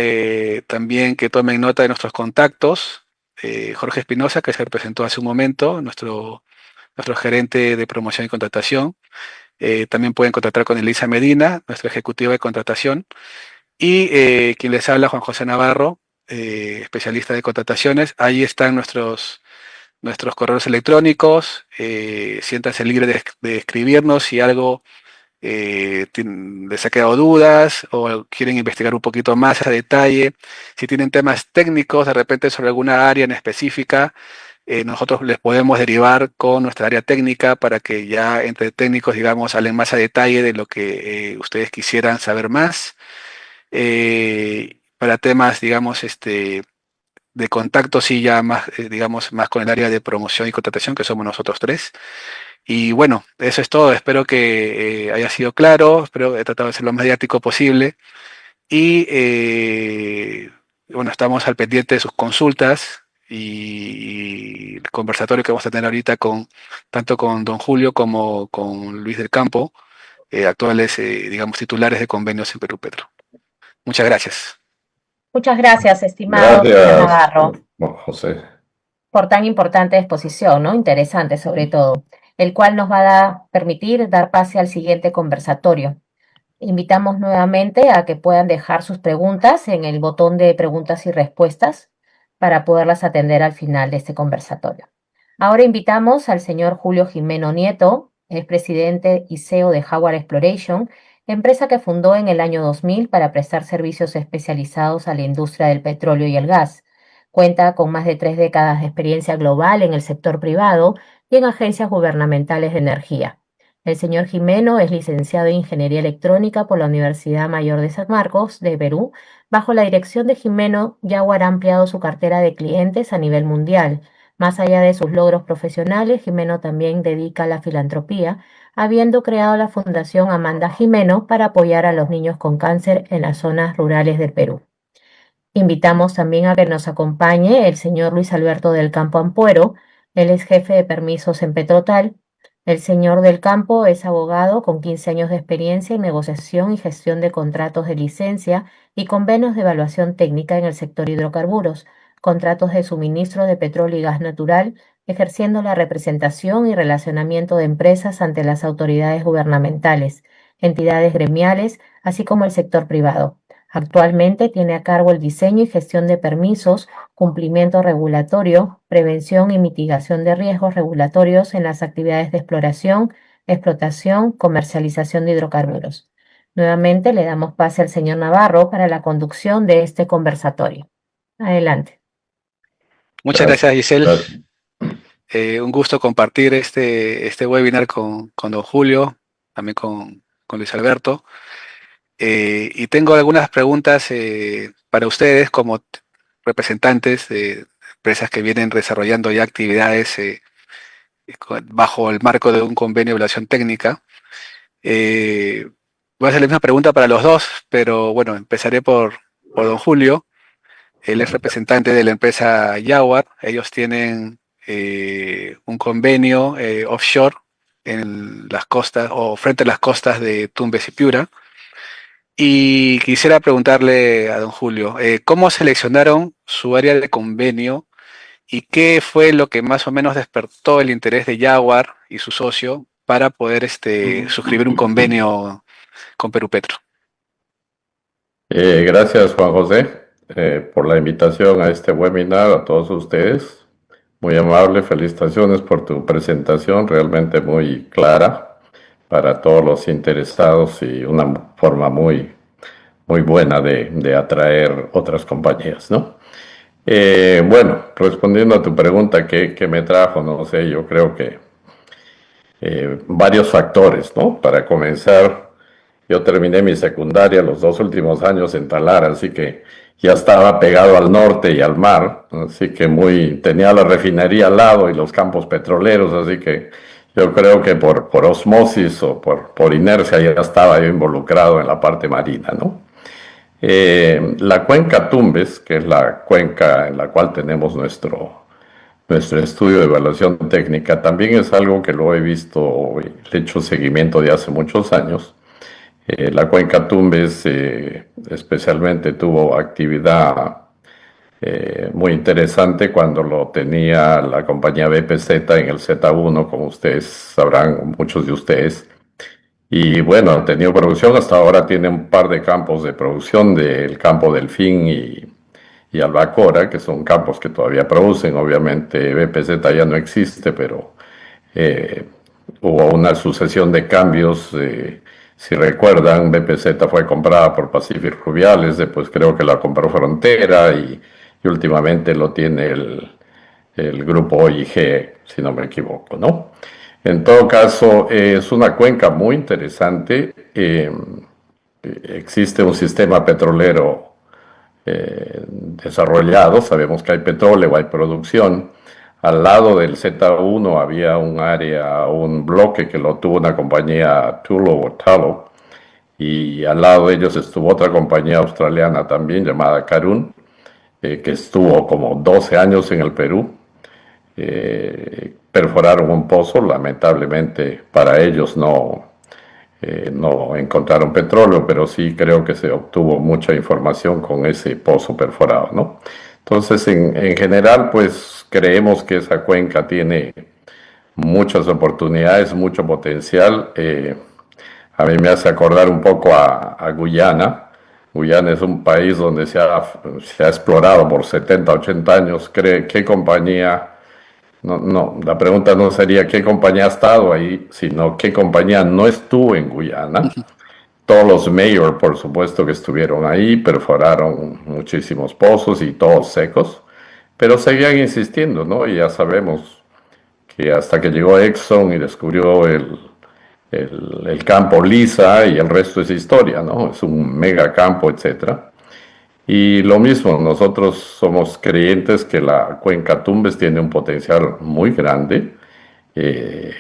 también que tomen nota de nuestros contactos. Jorge Espinosa, que se presentó hace un momento, nuestro gerente de promoción y contratación. También pueden contactar con Elisa Medina, nuestra ejecutiva de contratación. Y quien les habla, Juan José Navarro, especialista de contrataciones. Ahí están nuestros correos electrónicos. Siéntanse libres de escribirnos si algo les ha quedado dudas o quieren investigar un poquito más a detalle. Si tienen temas técnicos, de repente sobre alguna área en específica, nosotros les podemos derivar con nuestra área técnica para que ya entre técnicos, digamos, hablen más a detalle de lo que ustedes quisieran saber más. Para temas, digamos, de contacto, sí, ya más, digamos, más con el área de promoción y contratación, que somos nosotros tres. Y bueno, eso es todo. Espero que haya sido claro, espero he tratado de ser lo más didáctico posible. Y bueno, estamos al pendiente de sus consultas y el conversatorio que vamos a tener ahorita tanto con don Julio como con Luis del Campo, actuales, digamos, titulares de convenios en Perú Petro. Muchas gracias. Muchas gracias, estimado señor Gracias, Navarro, José. por tan importante exposición, ¿no? Interesante sobre todo, el cual nos va a permitir dar pase al siguiente conversatorio. Invitamos nuevamente a que puedan dejar sus preguntas en el botón de preguntas y respuestas para poderlas atender al final de este conversatorio. Ahora invitamos al señor Julio Jimeno Nieto, es presidente y CEO de Jaguar Exploration, empresa que fundó en el año 2000 para prestar servicios especializados a la industria del petróleo y el gas. Cuenta con más de 3 décadas de experiencia global en el sector privado y en agencias gubernamentales de energía. El señor Jimeno es licenciado en Ingeniería Electrónica por la Universidad Mayor de San Marcos de Perú. Bajo la dirección de Jimeno, Jaguar ha ampliado su cartera de clientes a nivel mundial. Más allá de sus logros profesionales, Jimeno también dedica a la filantropía, habiendo creado la Fundación Amanda Jimeno para apoyar a los niños con cáncer en las zonas rurales del Perú. Invitamos también a que nos acompañe el señor Luis Alberto del Campo Ampuero. Él es jefe de permisos en Petrotal. El señor del Campo es abogado con 15 años de experiencia en negociación y gestión de contratos de licencia y convenios de evaluación técnica en el sector hidrocarburos, contratos de suministro de petróleo y gas natural, ejerciendo la representación y relacionamiento de empresas ante las autoridades gubernamentales, entidades gremiales, así como el sector privado. Actualmente tiene a cargo el diseño y gestión de permisos, cumplimiento regulatorio, prevención y mitigación de riesgos regulatorios en las actividades de exploración, explotación, comercialización de hidrocarburos. Nuevamente le damos pase al señor Navarro para la conducción de este conversatorio. Adelante. Muchas gracias, Giselle. Gracias. Un gusto compartir este webinar con don Julio, también con Luis Alberto. Y tengo algunas preguntas para ustedes como representantes de empresas que vienen desarrollando ya actividades bajo el marco de un convenio de evaluación técnica. Voy a hacer la misma pregunta para los dos, pero bueno, empezaré por don Julio. Él es representante de la empresa Jaguar. Ellos tienen un convenio offshore en las costas o frente a las costas de Tumbes y Piura. Y quisiera preguntarle a don Julio, ¿cómo seleccionaron su área de convenio y qué fue lo que más o menos despertó el interés de Jaguar y su socio para poder suscribir un convenio con Perú Petro? Gracias, Juan José, por la invitación a este webinar, a todos ustedes. Muy amable, felicitaciones por tu presentación, realmente muy clara para todos los interesados y una forma muy buena de atraer otras compañías, ¿no? Bueno, respondiendo a tu pregunta, ¿qué me trajo? No sé, yo creo que varios factores, ¿no? Para comenzar, Yo terminé mi secundaria los 2 últimos años en Talara, así que ya estaba pegado al norte y al mar, así que tenía la refinería al lado y los campos petroleros, así que yo creo que por osmosis o por inercia ya estaba yo involucrado en la parte marina, ¿no? La cuenca Tumbes, que es la cuenca en la cual tenemos nuestro estudio de evaluación técnica, también es algo que lo he visto, le he hecho seguimiento de hace muchos años. La cuenca Tumbes especialmente tuvo actividad muy interesante cuando lo tenía la compañía BPZ en el Z1, como ustedes sabrán, muchos de ustedes. Y bueno, ha tenido producción, hasta ahora tiene un par de campos de producción del campo Delfín y Albacora, que son campos que todavía producen. Obviamente BPZ ya no existe, pero eh, hubo una sucesión de cambios. Si recuerdan, BPZ fue comprada por Pacific Rubiales, después creo que la compró Frontera y últimamente lo tiene el grupo OIG, si no me equivoco, ¿no? En todo caso, es una cuenca muy interesante. Existe un sistema petrolero desarrollado, sabemos que hay petróleo, hay producción. Al lado del Z1 había un área, un bloque que lo tuvo una compañía Tullow o Tullow, y al lado de ellos estuvo otra compañía australiana también llamada Karun, que estuvo como 12 años en el Perú. Perforaron un pozo, lamentablemente para ellos no encontraron petróleo, pero sí creo que se obtuvo mucha información con ese pozo perforado, ¿no? Entonces, en general, pues creemos que esa cuenca tiene muchas oportunidades, mucho potencial. A mí me hace acordar un poco a Guyana. Guyana es un país donde se ha explorado por 70, 80 años. ¿Qué compañía? No, no, la pregunta no sería qué compañía ha estado ahí, sino qué compañía no estuvo en Guyana. Todos los mayor, por supuesto, que estuvieron ahí, perforaron muchísimos pozos y todos secos, pero seguían insistiendo, ¿no? Y ya sabemos que hasta que llegó Exxon y descubrió el campo Lisa y el resto es historia, ¿no? Es un mega campo, etcétera. Y lo mismo, nosotros somos creyentes que la cuenca Tumbes tiene un potencial muy grande. Eh,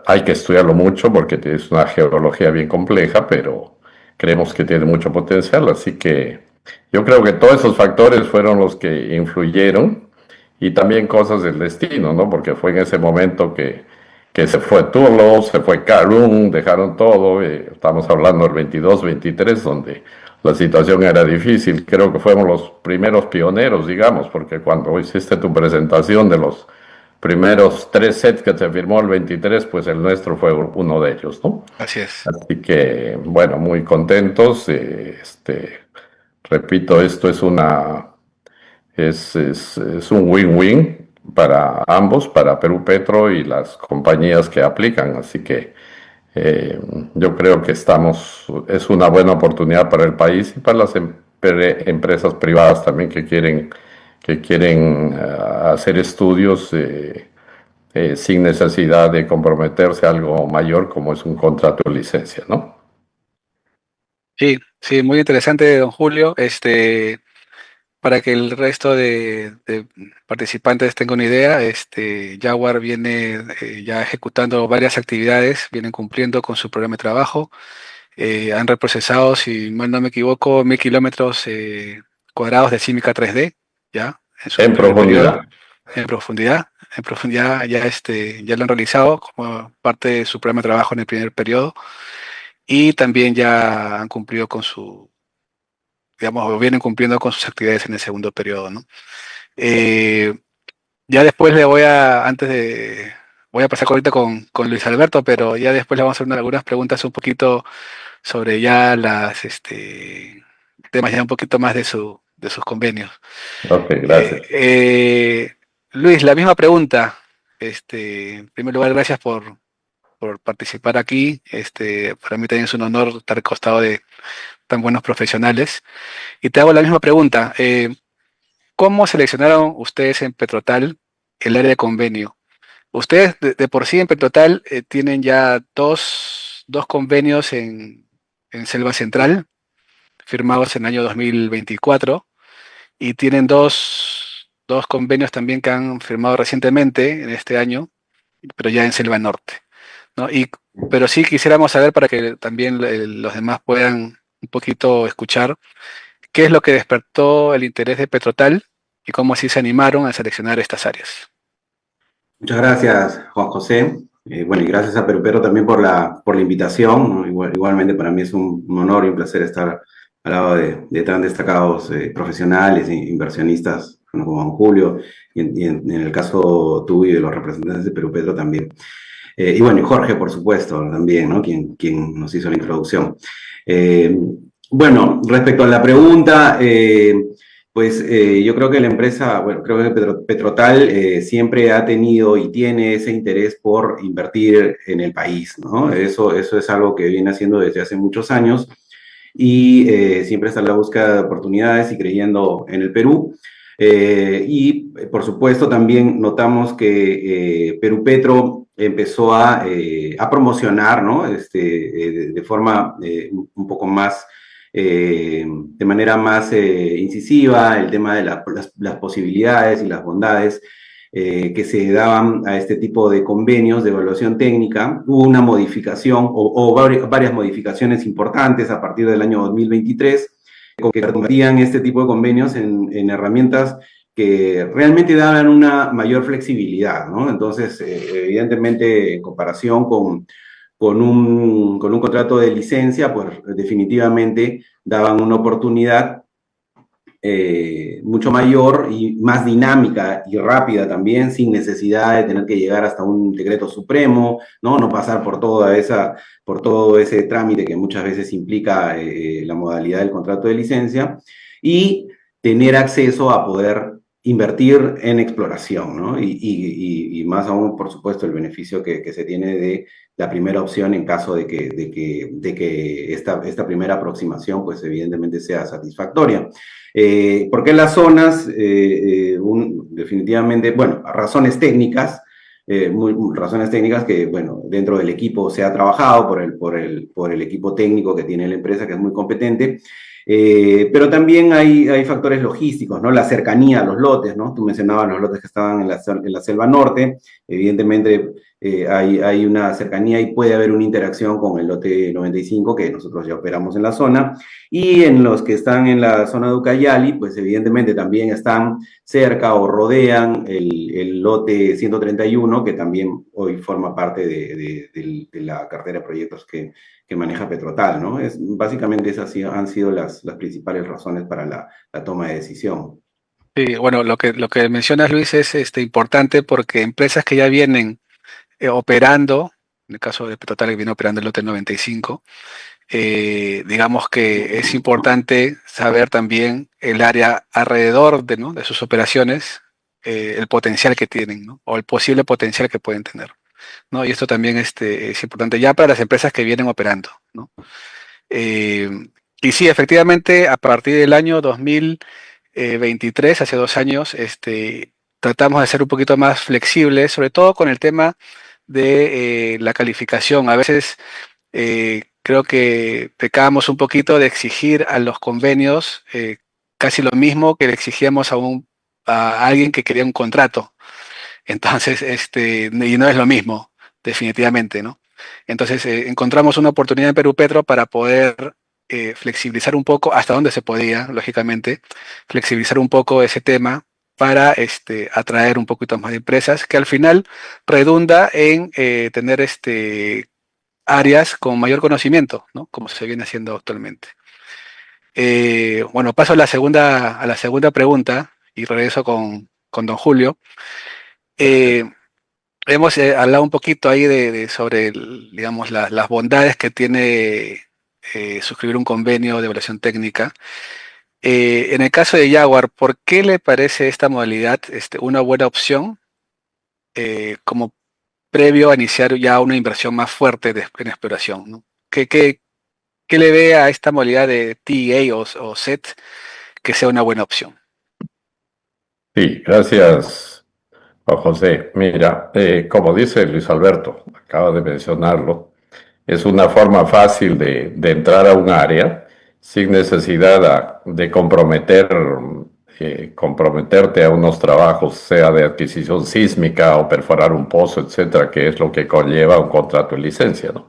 Hay que estudiarlo mucho porque es una geología bien compleja, pero creemos que tiene mucho potencial. Así que yo creo que todos esos factores fueron los que influyeron y también cosas del destino, ¿no? Porque fue en ese momento que se fue Turlow, se fue Karun, dejaron todo. Estamos hablando del 22, 23, donde la situación era difícil. Creo que fuimos los primeros pioneros, digamos, porque cuando hiciste tu presentación de los primeros 3 sets que se firmó el 23, pues el nuestro fue uno de ellos, ¿no? Así es. Así que, bueno, muy contentos. Repito, esto es un win-win para ambos, para Perú Petro y las compañías que aplican. Así que eh, yo creo que es una buena oportunidad para el país y para las empresas privadas también que quieren hacer estudios sin necesidad de comprometerse a algo mayor como es un contrato de licencia, ¿no? Sí, sí, muy interesante, don Julio. Para que el resto de participantes tengan una idea, Jaguar viene ya ejecutando varias actividades, vienen cumpliendo con su programa de trabajo. Han reprocesado, si mal no me equivoco, 1000 kilómetros cuadrados de Símica 3D, ya, en su En primer periodo, profundidad. en profundidad. En profundidad ya lo han realizado como parte de su programa de trabajo en el primer periodo y también ya han cumplido con digamos, o vienen cumpliendo con sus actividades en el segundo periodo, ¿no? Eh, ya después voy a pasar ahorita con Luis Alberto, pero ya después le vamos a hacer algunas preguntas un poquito sobre ya temas ya un poquito más de sus convenios. Ok, Eh, gracias. eh, Luis, la misma pregunta. En primer lugar, gracias por participar aquí. Para mí también es un honor estar al costado de tan buenos profesionales. Y te hago la misma pregunta. ¿Cómo seleccionaron ustedes en Petrotal el área de convenio? Ustedes de por sí en Petrotal tienen ya dos convenios en Selva Central, firmados en el año 2024, y tienen dos convenios también que han firmado recientemente en este año, pero ya en Selva Norte, ¿no? Pero sí quisiéramos saber para que también los demás puedan un poquito escuchar qué es lo que despertó el interés de Petrotal y cómo así se animaron a seleccionar estas áreas. Muchas gracias, Juan José. Bueno, y gracias a Perupero también por la invitación, ¿no? Igualmente para mí es un honor y un placer estar al lado de tan destacados profesionales e inversionistas como Juan Julio, y en el caso tuyo y de los representantes de Perú Petro también. Y bueno, y Jorge, por supuesto, también, ¿no? Quien nos hizo la introducción. Bueno, respecto a la pregunta, pues yo creo que la empresa, bueno, creo que Petrotal siempre ha tenido y tiene ese interés por invertir en el país, ¿no? Eso es algo que viene haciendo desde hace muchos años y siempre está en la búsqueda de oportunidades y creyendo en el Perú. Y por supuesto también notamos que Perú Petro empezó a promocionar, ¿no? De forma un poco más de manera más incisiva el tema de las posibilidades y las bondades que se daban a este tipo de convenios de evaluación técnica. Hubo una modificación o varias modificaciones importantes a partir del año 2023 que convertían este tipo de convenios en herramientas que realmente daban una mayor flexibilidad, ¿no? Entonces, evidentemente, en comparación con un contrato de licencia, pues definitivamente daban una oportunidad mucho mayor y más dinámica y rápida también, sin necesidad de tener que llegar hasta un decreto supremo, no pasar por por todo ese trámite que muchas veces implica la modalidad del contrato de licencia, y tener acceso a poder invertir en exploración, ¿no? Y más aún, por supuesto, el beneficio que se tiene de la primera opción en caso de que esta primera aproximación, pues evidentemente sea satisfactoria. ¿Por qué las zonas? Definitivamente, bueno, razones técnicas, razones técnicas que, bueno, dentro del equipo se ha trabajado por el equipo técnico que tiene la empresa, que es muy competente. Pero también hay factores logísticos, ¿no? La cercanía a los lotes, ¿no? Tú mencionabas los lotes que estaban en la selva norte. Evidentemente hay una cercanía y puede haber una interacción con el lote 95 que nosotros ya operamos en la zona, y en los que están en la zona de Ucayali, pues evidentemente también están cerca o rodean el lote 131, que también hoy forma parte de la cartera de proyectos que maneja Petrotal, ¿no? Básicamente esas han sido las principales razones para la toma de decisión. Sí, bueno, lo que mencionas, Luis, es importante porque empresas que ya vienen operando, en el caso de Petrotal que viene operando el lote 95, digamos que es importante saber también el área alrededor ¿no? de sus operaciones, el potencial que tienen, ¿no? O el posible potencial que pueden tener, ¿no? Y esto también es importante ya para las empresas que vienen operando, ¿no? Eh, y sí, efectivamente, a partir del año 2023, hace 2 años, tratamos de ser un poquito más flexibles, sobre todo con el tema de la calificación. A veces creo que pecábamos un poquito de exigir a los convenios casi lo mismo que le exigíamos a alguien que quería un contrato. Entonces, y no es lo mismo, definitivamente, ¿no? Entonces, encontramos una oportunidad en Perú Petro para poder flexibilizar un poco, hasta donde se podía, lógicamente, flexibilizar un poco ese tema para atraer un poquito más de empresas, que al final redunda en tener áreas con mayor conocimiento, ¿no? Como se viene haciendo actualmente. Bueno, paso a la segunda pregunta y regreso con don Julio. Eh, Hemos hablado un poquito ahí sobre, digamos, las bondades que tiene suscribir un convenio de evaluación técnica. En el caso de Jaguar, ¿por qué le parece esta modalidad una buena opción como previo a iniciar ya una inversión más fuerte en exploración, ¿no? ¿Qué le ve a esta modalidad de TEA o SET que sea una buena opción? Sí, gracias, Juan José. Mira, como dice Luis Alberto, acaba de mencionarlo, Es una forma fácil de entrar a un área sin necesidad de comprometerte a unos trabajos, sea de adquisición sísmica o perforar un pozo, etcétera, que es lo que conlleva un contrato de licencia, ¿no?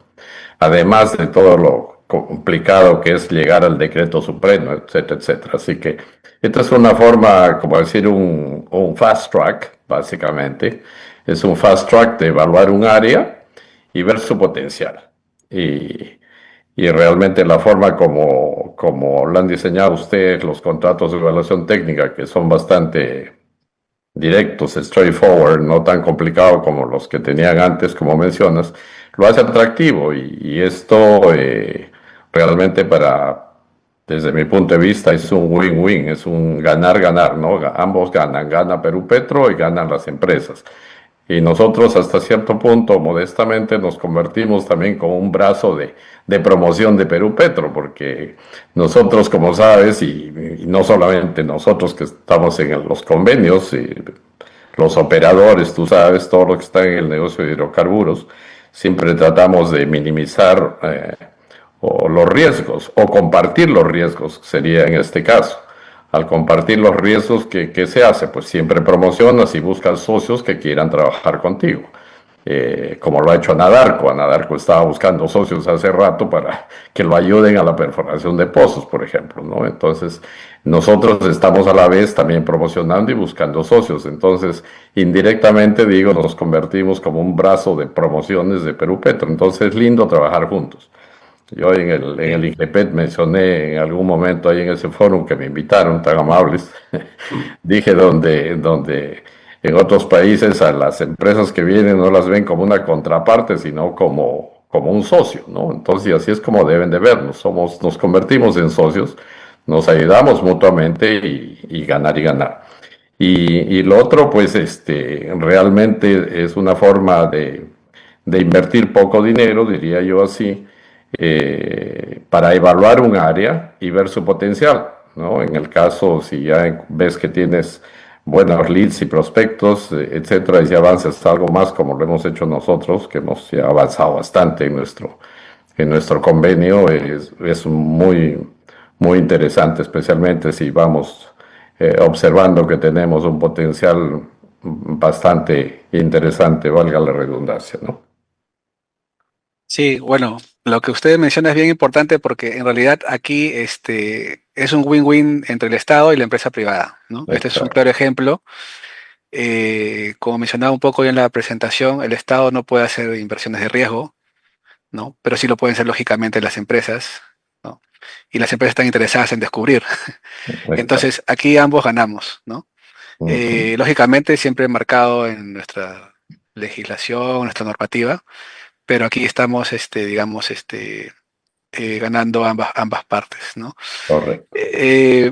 Además de todo lo complicado que es llegar al decreto supremo, etcétera, etcétera. Así que esta es una forma, como decir, un fast track, básicamente. Es un fast track de evaluar un área y ver su potencial. Y realmente la forma como lo han diseñado ustedes, los contratos de evaluación técnica, que son bastante directos, straightforward, no tan complicado como los que tenían antes, como mencionas, lo hace atractivo y esto realmente desde mi punto de vista, es un win-win, es un ganar-ganar, ¿no? Ambos ganan, gana Perú Petro y ganan las empresas. Y nosotros hasta cierto punto, modestamente, nos convertimos también como un brazo de promoción de Perú Petro, porque nosotros, como sabes, y no solamente nosotros que estamos en los convenios, y los operadores, tú sabes, todo lo que está en el negocio de hidrocarburos, siempre tratamos de minimizar o los riesgos, o compartir los riesgos, sería en este caso. Al compartir los riesgos, ¿qué se hace? Pues siempre promocionas y buscas socios que quieran trabajar contigo. Como lo ha hecho Anadarko. Anadarko estaba buscando socios hace rato para que lo ayuden a la perforación de pozos, por ejemplo, ¿no? Entonces, nosotros estamos a la vez también promocionando y buscando socios. Entonces, indirectamente, digo, nos convertimos como un brazo de promociones de Perú Petro. Entonces, es lindo trabajar juntos. Yo en el IGPET mencioné en algún momento ahí en ese foro que me invitaron, tan amables, dije donde en otros países a las empresas que vienen no las ven como una contraparte, sino como un socio, ¿no? Entonces así es como deben de vernos, nos convertimos en socios, nos ayudamos mutuamente y ganar y ganar. Y lo otro, pues, realmente es una forma de invertir poco dinero, diría yo así, para evaluar un área y ver su potencial, ¿no? En el caso, si ya ves que tienes buenos leads y prospectos, etcétera, y si avanzas algo más como lo hemos hecho nosotros, que hemos ya avanzado bastante en nuestro convenio, es muy interesante, especialmente si vamos observando que tenemos un potencial bastante interesante, valga la redundancia, ¿no? Sí, bueno, lo que usted menciona es bien importante porque en realidad aquí es un win-win entre el Estado y la empresa privada, ¿no? Este es un Exacto. claro ejemplo. Como mencionaba un poco ya en la presentación, el Estado no puede hacer inversiones de riesgo, ¿no? Pero sí lo pueden hacer lógicamente las empresas, ¿no? Y las empresas están interesadas en descubrir. Exacto. Entonces, aquí ambos ganamos, ¿no? Ujú. Lógicamente, siempre marcado en nuestra legislación, nuestra normativa, pero aquí estamos, digamos, ganando ambas partes, ¿no? Correcto. Eh,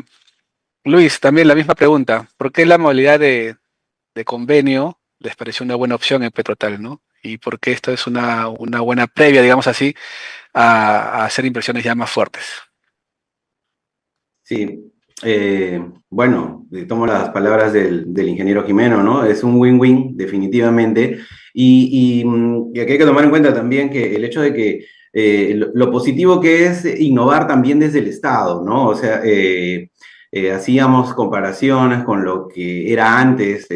Luis, también la misma pregunta. ¿Por qué la modalidad de convenio les pareció una buena opción en Petrotal, ¿no? ¿Y por qué esto es una buena previa, digamos así, a hacer inversiones ya más fuertes? Sí, bueno, tomo las palabras del ingeniero Jimeno, ¿no? Es un win-win, definitivamente. Y aquí hay que tomar en cuenta también que el hecho de que lo positivo que es innovar también desde el Estado, ¿no? O sea, hacíamos comparaciones con lo que era antes,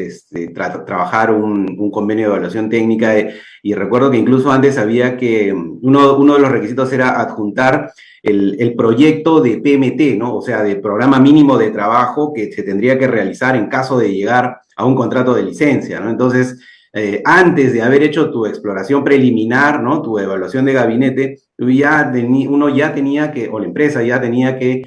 trabajar un convenio de evaluación técnica, y recuerdo que incluso antes había que, uno de los requisitos era adjuntar el proyecto de PMT, ¿no? O sea, de programa mínimo de trabajo que se tendría que realizar en caso de llegar a un contrato de licencia, ¿no? Entonces, antes de haber hecho tu exploración preliminar, ¿no? Tu evaluación de gabinete, uno ya tenía que, o la empresa ya tenía que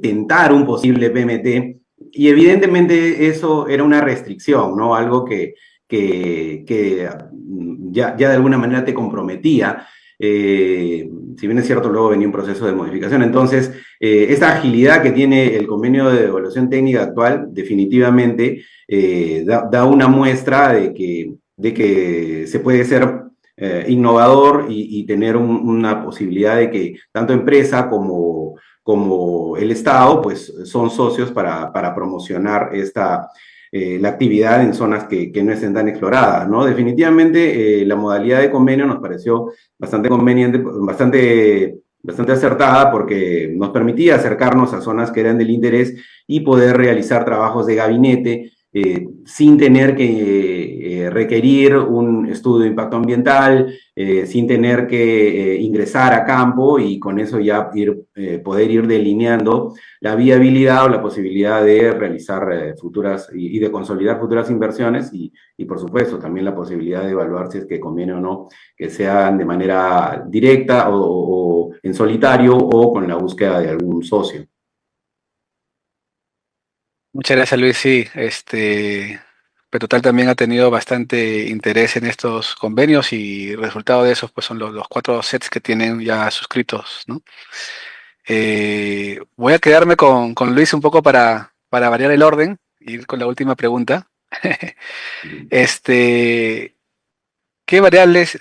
tentar un posible PMT, y evidentemente eso era una restricción, ¿no? Algo que ya de alguna manera te comprometía. Si bien es cierto, luego venía un proceso de modificación. Entonces, esta agilidad que tiene el convenio de evaluación técnica actual definitivamente da una muestra de que se puede ser innovador y tener una posibilidad de que tanto empresa como el Estado pues son socios para promocionar la actividad en zonas que no estén tan exploradas, ¿no? Definitivamente la modalidad de convenio nos pareció bastante conveniente, bastante acertada porque nos permitía acercarnos a zonas que eran del interés y poder realizar trabajos de gabinete sin tener que requerir un estudio de impacto ambiental, sin tener que ingresar a campo y con eso ya poder ir delineando la viabilidad o la posibilidad de realizar futuras y de consolidar futuras inversiones y, por supuesto, también la posibilidad de evaluar si es que conviene o no que sean de manera directa o en solitario o con la búsqueda de algún socio. Muchas gracias, Luis. Sí, Petrotal también ha tenido bastante interés en estos convenios y el resultado de esos pues son los 4 sets que tienen ya suscritos, ¿no? Voy a quedarme con Luis un poco para variar el orden, ir con la última pregunta. Este, ¿Qué variables,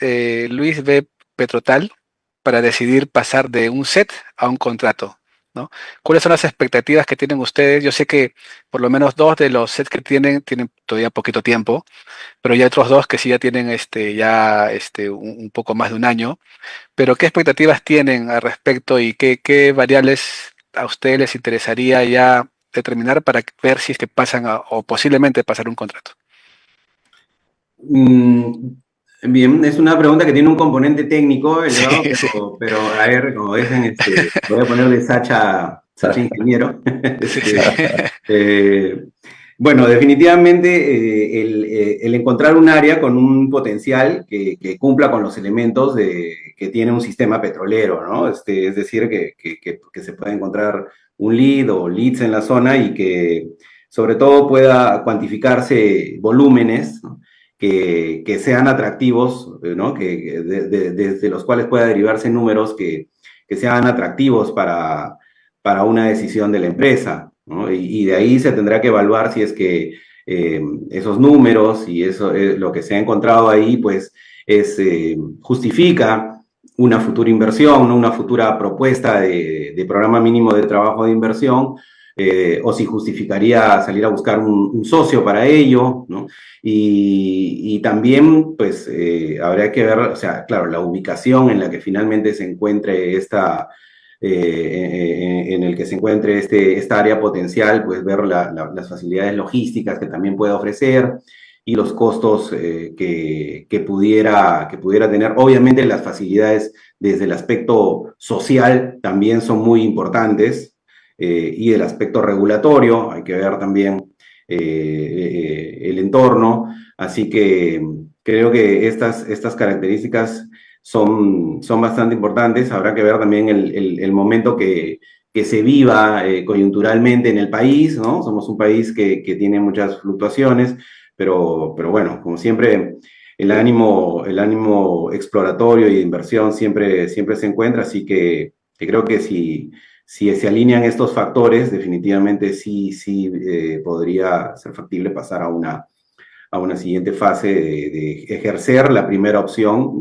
Luis, ve Petrotal para decidir pasar de un set a un contrato? ¿No? ¿Cuáles son las expectativas que tienen ustedes? Yo sé que por lo menos 2 de los sets que tienen todavía poquito tiempo, pero ya hay otros 2 que sí ya tienen un poco más de un año. Pero ¿qué expectativas tienen al respecto y qué variables a ustedes les interesaría ya determinar para ver si es que pasan o posiblemente pasar un contrato? Bien, es una pregunta que tiene un componente técnico elevado, Sí, sí, pero a ver, como dicen, voy a poner de Sacha ingeniero. sí, sí. Este, eh, bueno, definitivamente el encontrar un área con un potencial que cumpla con los elementos que tiene un sistema petrolero, ¿no? Es decir, que se pueda encontrar un lead o leads en la zona y que sobre todo pueda cuantificarse volúmenes, ¿no? Que sean atractivos, ¿no? Desde los cuales pueda derivarse números que sean atractivos para una decisión de la empresa, ¿no? Y de ahí se tendrá que evaluar si es que esos números y eso, lo que se ha encontrado ahí, pues justifica una futura inversión, ¿no? Una futura propuesta de programa mínimo de trabajo de inversión, o si justificaría salir a buscar un socio para ello, ¿no? Y también, pues, habría que ver, o sea, claro, la ubicación en la que finalmente se encuentre en el que se encuentre esta área potencial, pues ver las facilidades logísticas que también puede ofrecer y los costos que pudiera tener. Obviamente las facilidades desde el aspecto social también son muy importantes y el aspecto regulatorio, hay que ver también el entorno, así que creo que estas características son bastante importantes. Habrá que ver también el momento que se viva coyunturalmente en el país, ¿no? Somos un país que tiene muchas fluctuaciones, pero bueno, como siempre, el ánimo exploratorio y de inversión siempre se encuentra, así que creo que si se alinean estos factores, definitivamente sí podría ser factible pasar a una siguiente fase de ejercer la primera opción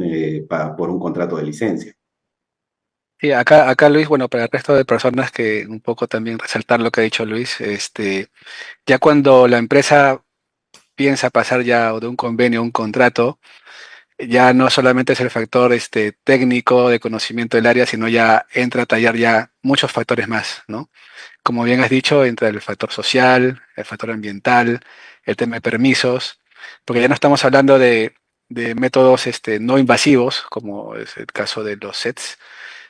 por un contrato de licencia. Sí, acá Luis, bueno, para el resto de personas que un poco también resaltar lo que ha dicho Luis, ya cuando la empresa piensa pasar ya de un convenio a un contrato, ya no solamente es el factor técnico de conocimiento del área, sino ya entra a tallar ya muchos factores más, ¿no? Como bien has dicho, entra el factor social, el factor ambiental, el tema de permisos, porque ya no estamos hablando de métodos no invasivos, como es el caso de los sets,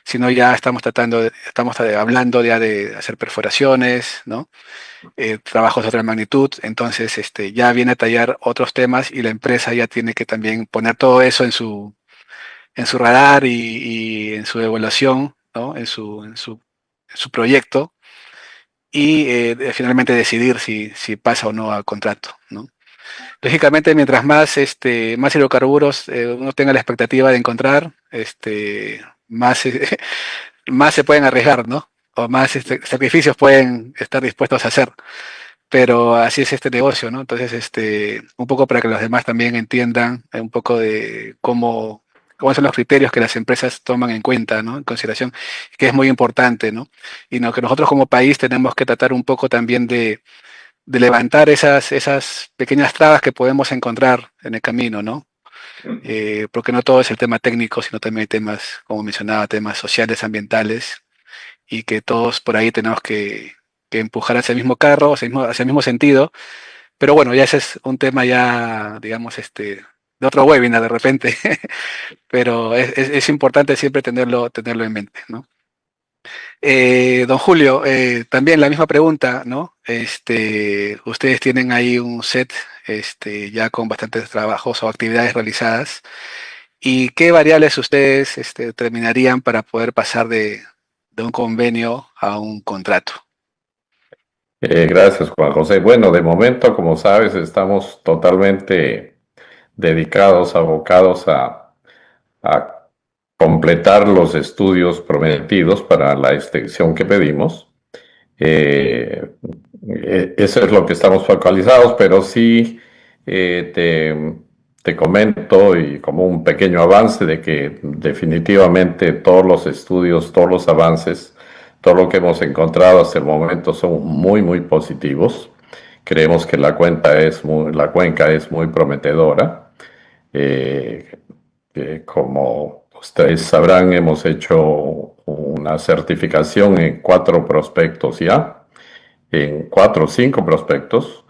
sino ya estamos hablando ya de hacer perforaciones, ¿no? Trabajos de otra magnitud, entonces ya viene a tallar otros temas y la empresa ya tiene que también poner todo eso en su radar y en su evaluación, ¿no? En su proyecto y finalmente decidir si pasa o no al contrato, ¿no? Lógicamente, mientras más hidrocarburos uno tenga la expectativa de encontrar, más, más se pueden arriesgar, ¿no? O más sacrificios pueden estar dispuestos a hacer. Pero así es este negocio, ¿no? Entonces, un poco para que los demás también entiendan un poco de cómo son los criterios que las empresas toman en cuenta, ¿no? En consideración, que es muy importante, ¿no? Y que nosotros como país tenemos que tratar un poco también levantar esas pequeñas trabas que podemos encontrar en el camino, ¿no? Porque no todo es el tema técnico, sino también hay temas, como mencionaba, temas sociales, ambientales, y que todos por ahí tenemos que empujar hacia el mismo carro, hacia el mismo sentido. Pero bueno, ya ese es un tema ya, digamos, de otro webinar de repente, pero es importante siempre tenerlo en mente, ¿no? Don Julio, también la misma pregunta, ¿no? Ustedes tienen ahí un set, ya con bastantes trabajos o actividades realizadas. ¿Y qué variables ustedes, determinarían para poder pasar de un convenio a un contrato? Gracias, Juan José. Bueno, de momento, como sabes, estamos totalmente dedicados, abocados a completar los estudios prometidos para la extensión que pedimos. Eh, Eso es lo que estamos focalizados, pero sí te comento y como un pequeño avance de que definitivamente todos los estudios, todos los avances, todo lo que hemos encontrado hasta el momento son muy, muy positivos. Creemos que la cuenca es muy prometedora. Eh, Como ustedes sabrán, hemos hecho una certificación en 4 prospectos ya, en 4 o 5 prospectos.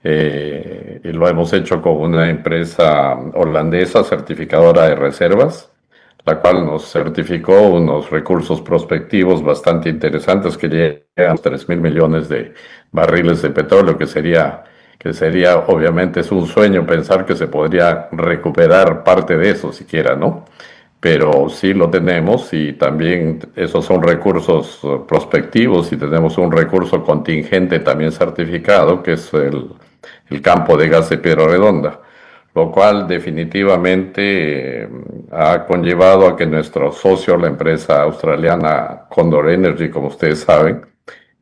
Y lo hemos hecho con una empresa holandesa certificadora de reservas, la cual nos certificó unos recursos prospectivos bastante interesantes que llegan a 3.000 millones de barriles de petróleo, que sería, obviamente es un sueño pensar que se podría recuperar parte de eso siquiera, ¿no? Pero sí lo tenemos y también esos son recursos prospectivos y tenemos un recurso contingente también certificado, que es el campo de gas de Piedra Redonda, lo cual definitivamente ha conllevado a que nuestro socio, la empresa australiana Condor Energy, como ustedes saben,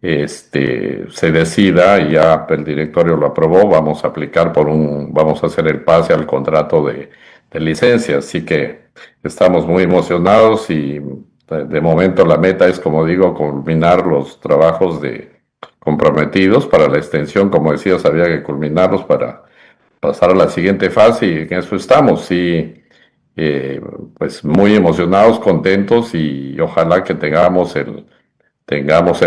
se decida, y ya el directorio lo aprobó, vamos a hacer el pase al contrato de licencia, así que estamos muy emocionados y de momento la meta es, como digo, culminar los trabajos comprometidos para la extensión. Como decías, había que culminarlos para pasar a la siguiente fase y en eso estamos. Y eh, pues muy emocionados, contentos y ojalá que tengamos el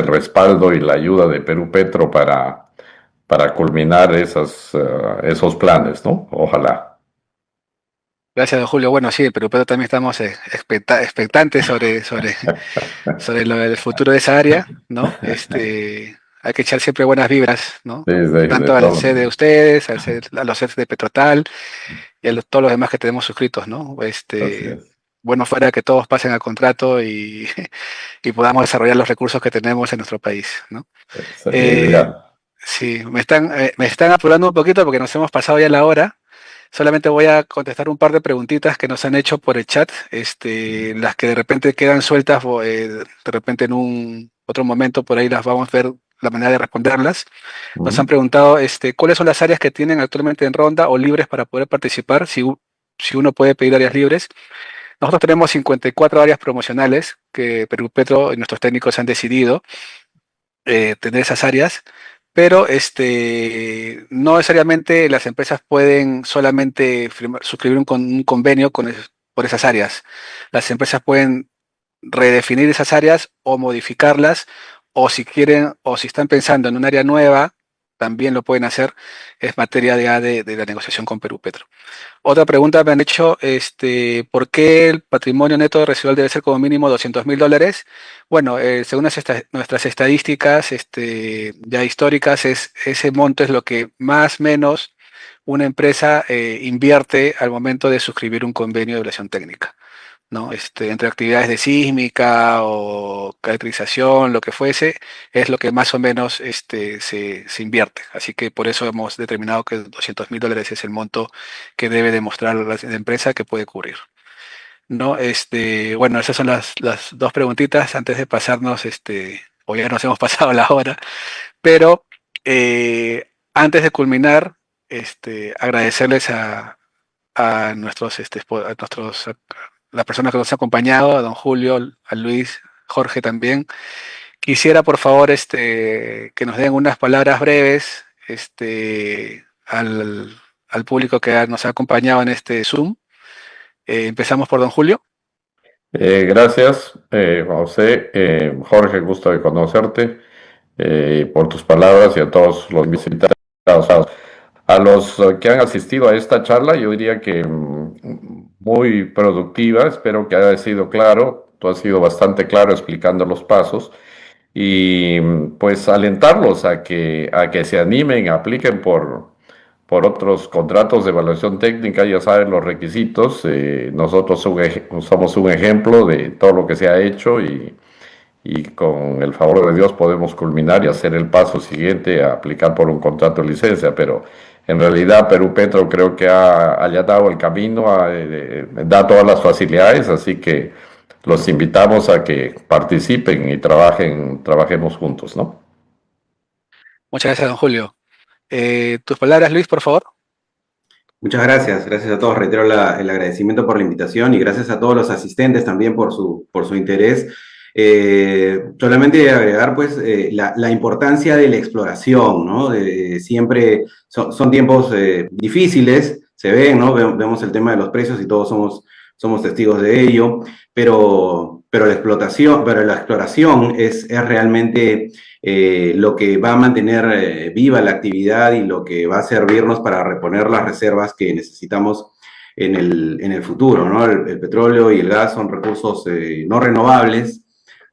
respaldo y la ayuda de Perú Petro para culminar esos planes, ¿no? Ojalá. Gracias, don Julio. Bueno, sí, pero también estamos expectantes sobre lo del futuro de esa área, ¿no? Hay que echar siempre buenas vibras, ¿no? De Tanto al todo. sede de ustedes, a los sedes de Petrotal y todos los demás que tenemos suscritos, ¿no? Así es. Bueno, fuera que todos pasen al contrato y podamos desarrollar los recursos que tenemos en nuestro país, ¿no? Esa es la Eh, idea. sí, me están apurando un poquito porque nos hemos pasado ya la hora. Solamente voy a contestar un par de preguntitas que nos han hecho por el chat, las que de repente quedan sueltas, o, de repente en un otro momento por ahí las vamos a ver la manera de responderlas. Nos han preguntado, cuáles son las áreas que tienen actualmente en ronda o libres para poder participar, si uno puede pedir áreas libres. Nosotros tenemos 54 áreas promocionales que Perú Petro y nuestros técnicos han decidido tener esas áreas, pero no necesariamente las empresas pueden solamente suscribir un convenio por esas áreas. Las empresas pueden redefinir esas áreas o modificarlas, o si quieren, o si están pensando en un área nueva, también lo pueden hacer. Es materia de la negociación con Perú Petro. Otra pregunta me han hecho, ¿por qué el patrimonio neto residual debe ser como mínimo $200.000? Bueno, según nuestras estadísticas, ya históricas, ese monto es lo que más o menos una empresa invierte al momento de suscribir un convenio de evaluación técnica, ¿no? Entre actividades de sísmica o caracterización, lo que fuese, es lo que más o menos se invierte. Así que por eso hemos determinado que $200.000 es el monto que debe demostrar la empresa que puede cubrir, ¿no? Bueno, esas son las dos preguntitas antes de pasarnos, o ya nos hemos pasado la hora, pero antes de culminar, agradecerles a las personas que nos han acompañado, a don Julio, a Luis, Jorge también. Quisiera, por favor, que nos den unas palabras breves, al público que nos ha acompañado en este Zoom. Empezamos por don Julio. Gracias, José. Jorge, gusto de conocerte, por tus palabras y a todos los invitados. A los que han asistido a esta charla, yo diría que muy productiva, espero que haya sido claro, tú has sido bastante claro explicando los pasos y pues alentarlos a que se animen, apliquen por otros contratos de evaluación técnica, ya saben los requisitos, nosotros somos un ejemplo de todo lo que se ha hecho y con el favor de Dios podemos culminar y hacer el paso siguiente a aplicar por un contrato de licencia, pero en realidad Perú Petro creo que ha allanado el camino, da todas las facilidades, así que los invitamos a que participen y trabajemos juntos, ¿no? Muchas gracias, don Julio. Tus palabras, Luis, por favor. Muchas gracias, gracias a todos. Reitero el agradecimiento por la invitación y gracias a todos los asistentes también por su interés. Solamente agregar pues la importancia de la exploración, ¿no? Siempre son tiempos difíciles, se ven, ¿no? Vemos el tema de los precios y todos somos testigos de ello, pero la exploración es realmente lo que va a mantener viva la actividad y lo que va a servirnos para reponer las reservas que necesitamos en el futuro, ¿no? El petróleo y el gas son recursos no renovables,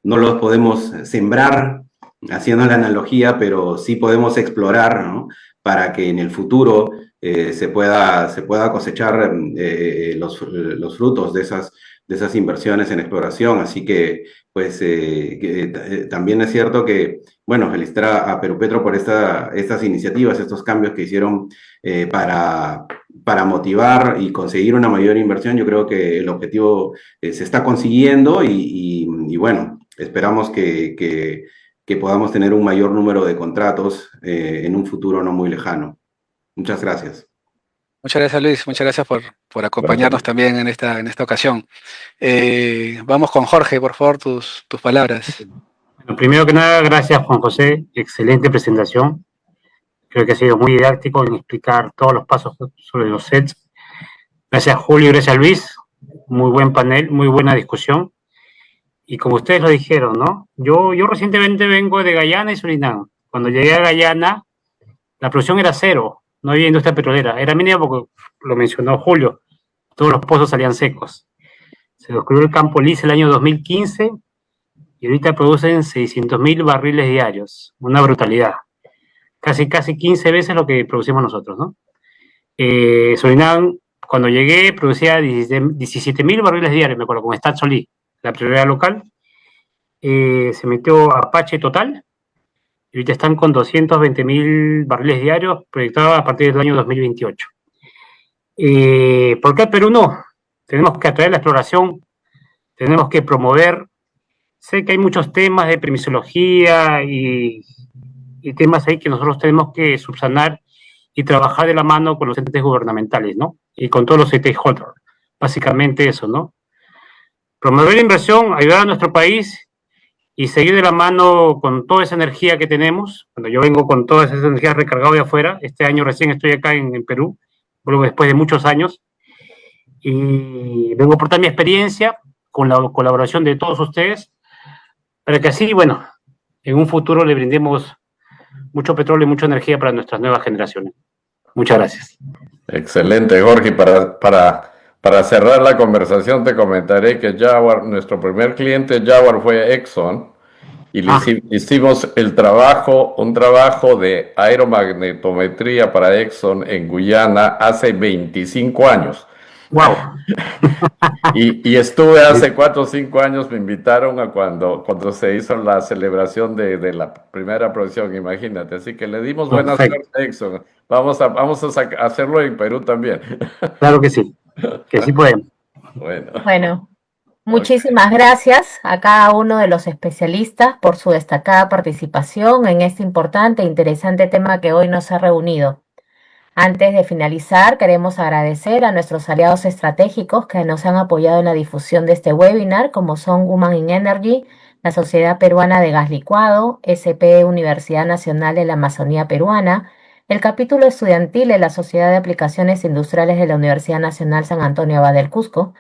no los podemos sembrar, haciendo la analogía, pero sí podemos explorar, ¿no? Para que en el futuro se pueda cosechar los frutos de esas inversiones en exploración. Así que, pues, también es cierto que, bueno, felicitar a Perú Petro por estas iniciativas, estos cambios que hicieron para motivar y conseguir una mayor inversión. Yo creo que el objetivo se está consiguiendo y bueno, esperamos que podamos tener un mayor número de contratos en un futuro no muy lejano. Muchas gracias. Muchas gracias, Luis. Muchas gracias por acompañarnos también en esta ocasión. Vamos con Jorge, por favor, tus palabras. Bueno, primero que nada, gracias, Juan José. Excelente presentación. Creo que ha sido muy didáctico en explicar todos los pasos sobre los sets. Gracias, Julio, gracias, Luis. Muy buen panel, muy buena discusión. Y como ustedes lo dijeron, ¿no? Yo recientemente vengo de Guyana y Surinam. Cuando llegué a Guyana, la producción era cero, no había industria petrolera. Era mínima porque, lo mencionó Julio, todos los pozos salían secos. Se descubrió el campo Lice el año 2015 y ahorita producen 600.000 barriles diarios. Una brutalidad. Casi 15 veces lo que producimos nosotros, ¿no? Surinam, cuando llegué, producía 17.000 barriles diarios, me acuerdo, con Stat Solí, la prioridad local. Se metió Apache Total, y ahorita están con 220.000 barriles diarios proyectados a partir del año 2028. ¿Por qué el Perú no? Tenemos que atraer la exploración, tenemos que promover. Sé que hay muchos temas de permisología y temas ahí que nosotros tenemos que subsanar y trabajar de la mano con los entes gubernamentales, ¿no? Y con todos los stakeholders. Básicamente eso, ¿no? Promover la inversión, ayudar a nuestro país y seguir de la mano con toda esa energía que tenemos. Cuando yo vengo con toda esa energía recargada de afuera, este año recién estoy acá en Perú, vuelvo después de muchos años, y vengo a aportar mi experiencia con la colaboración de todos ustedes, para que así, bueno, en un futuro le brindemos mucho petróleo y mucha energía para nuestras nuevas generaciones. Muchas gracias. Excelente, Jorge. Para cerrar la conversación te comentaré que Jaguar, nuestro primer cliente Jaguar fue Exxon y hicimos un trabajo de aeromagnetometría para Exxon en Guyana hace 25 años. ¡Wow! Y estuve hace 4 o 5 años, me invitaron a cuando se hizo la celebración de la primera producción, imagínate. Así que le dimos buena suerte a Exxon. Vamos a hacerlo en Perú también. Claro que sí podemos. Bueno, muchísimas gracias a cada uno de los especialistas por su destacada participación en este importante e interesante tema que hoy nos ha reunido. Antes de finalizar, queremos agradecer a nuestros aliados estratégicos que nos han apoyado en la difusión de este webinar, como son Women in Energy, la Sociedad Peruana de Gas Licuado, SP Universidad Nacional de la Amazonía Peruana, el capítulo estudiantil de la Sociedad de Aplicaciones Industriales de la Universidad Nacional San Antonio Abad del Cusco.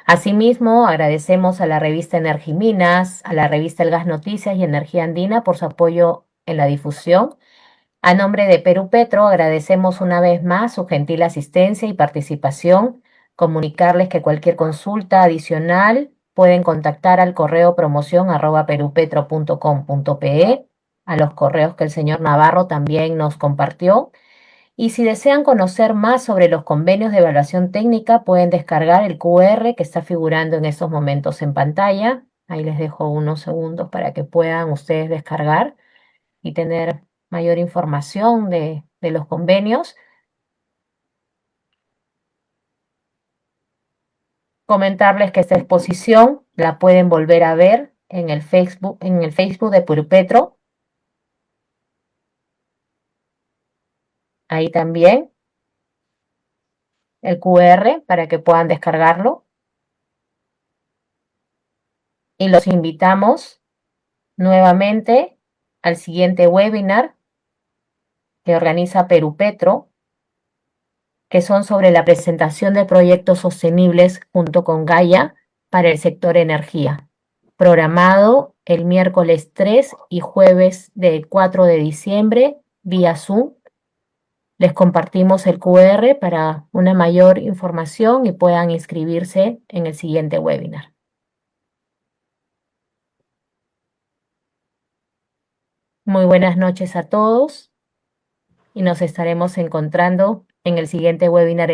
Asimismo, agradecemos a la revista Energiminas, a la revista El Gas Noticias y Energía Andina por su apoyo en la difusión. A nombre de Perú Petro, agradecemos una vez más su gentil asistencia y participación. Comunicarles que cualquier consulta adicional pueden contactar al correo promoción@perupetro.com.pe, a los correos que el señor Navarro también nos compartió. Y si desean conocer más sobre los convenios de evaluación técnica, pueden descargar el QR que está figurando en estos momentos en pantalla. Ahí les dejo unos segundos para que puedan ustedes descargar y tener mayor información de los convenios. Comentarles que esta exposición la pueden volver a ver en el Facebook de Perú Petro. Ahí también el QR para que puedan descargarlo. Y los invitamos nuevamente al siguiente webinar que organiza Perú Petro, que son sobre la presentación de proyectos sostenibles junto con Gaia para el sector energía, programado el miércoles 3 y jueves del 4 de diciembre vía Zoom. Les compartimos el QR para una mayor información y puedan inscribirse en el siguiente webinar. Muy buenas noches a todos y nos estaremos encontrando en el siguiente webinar.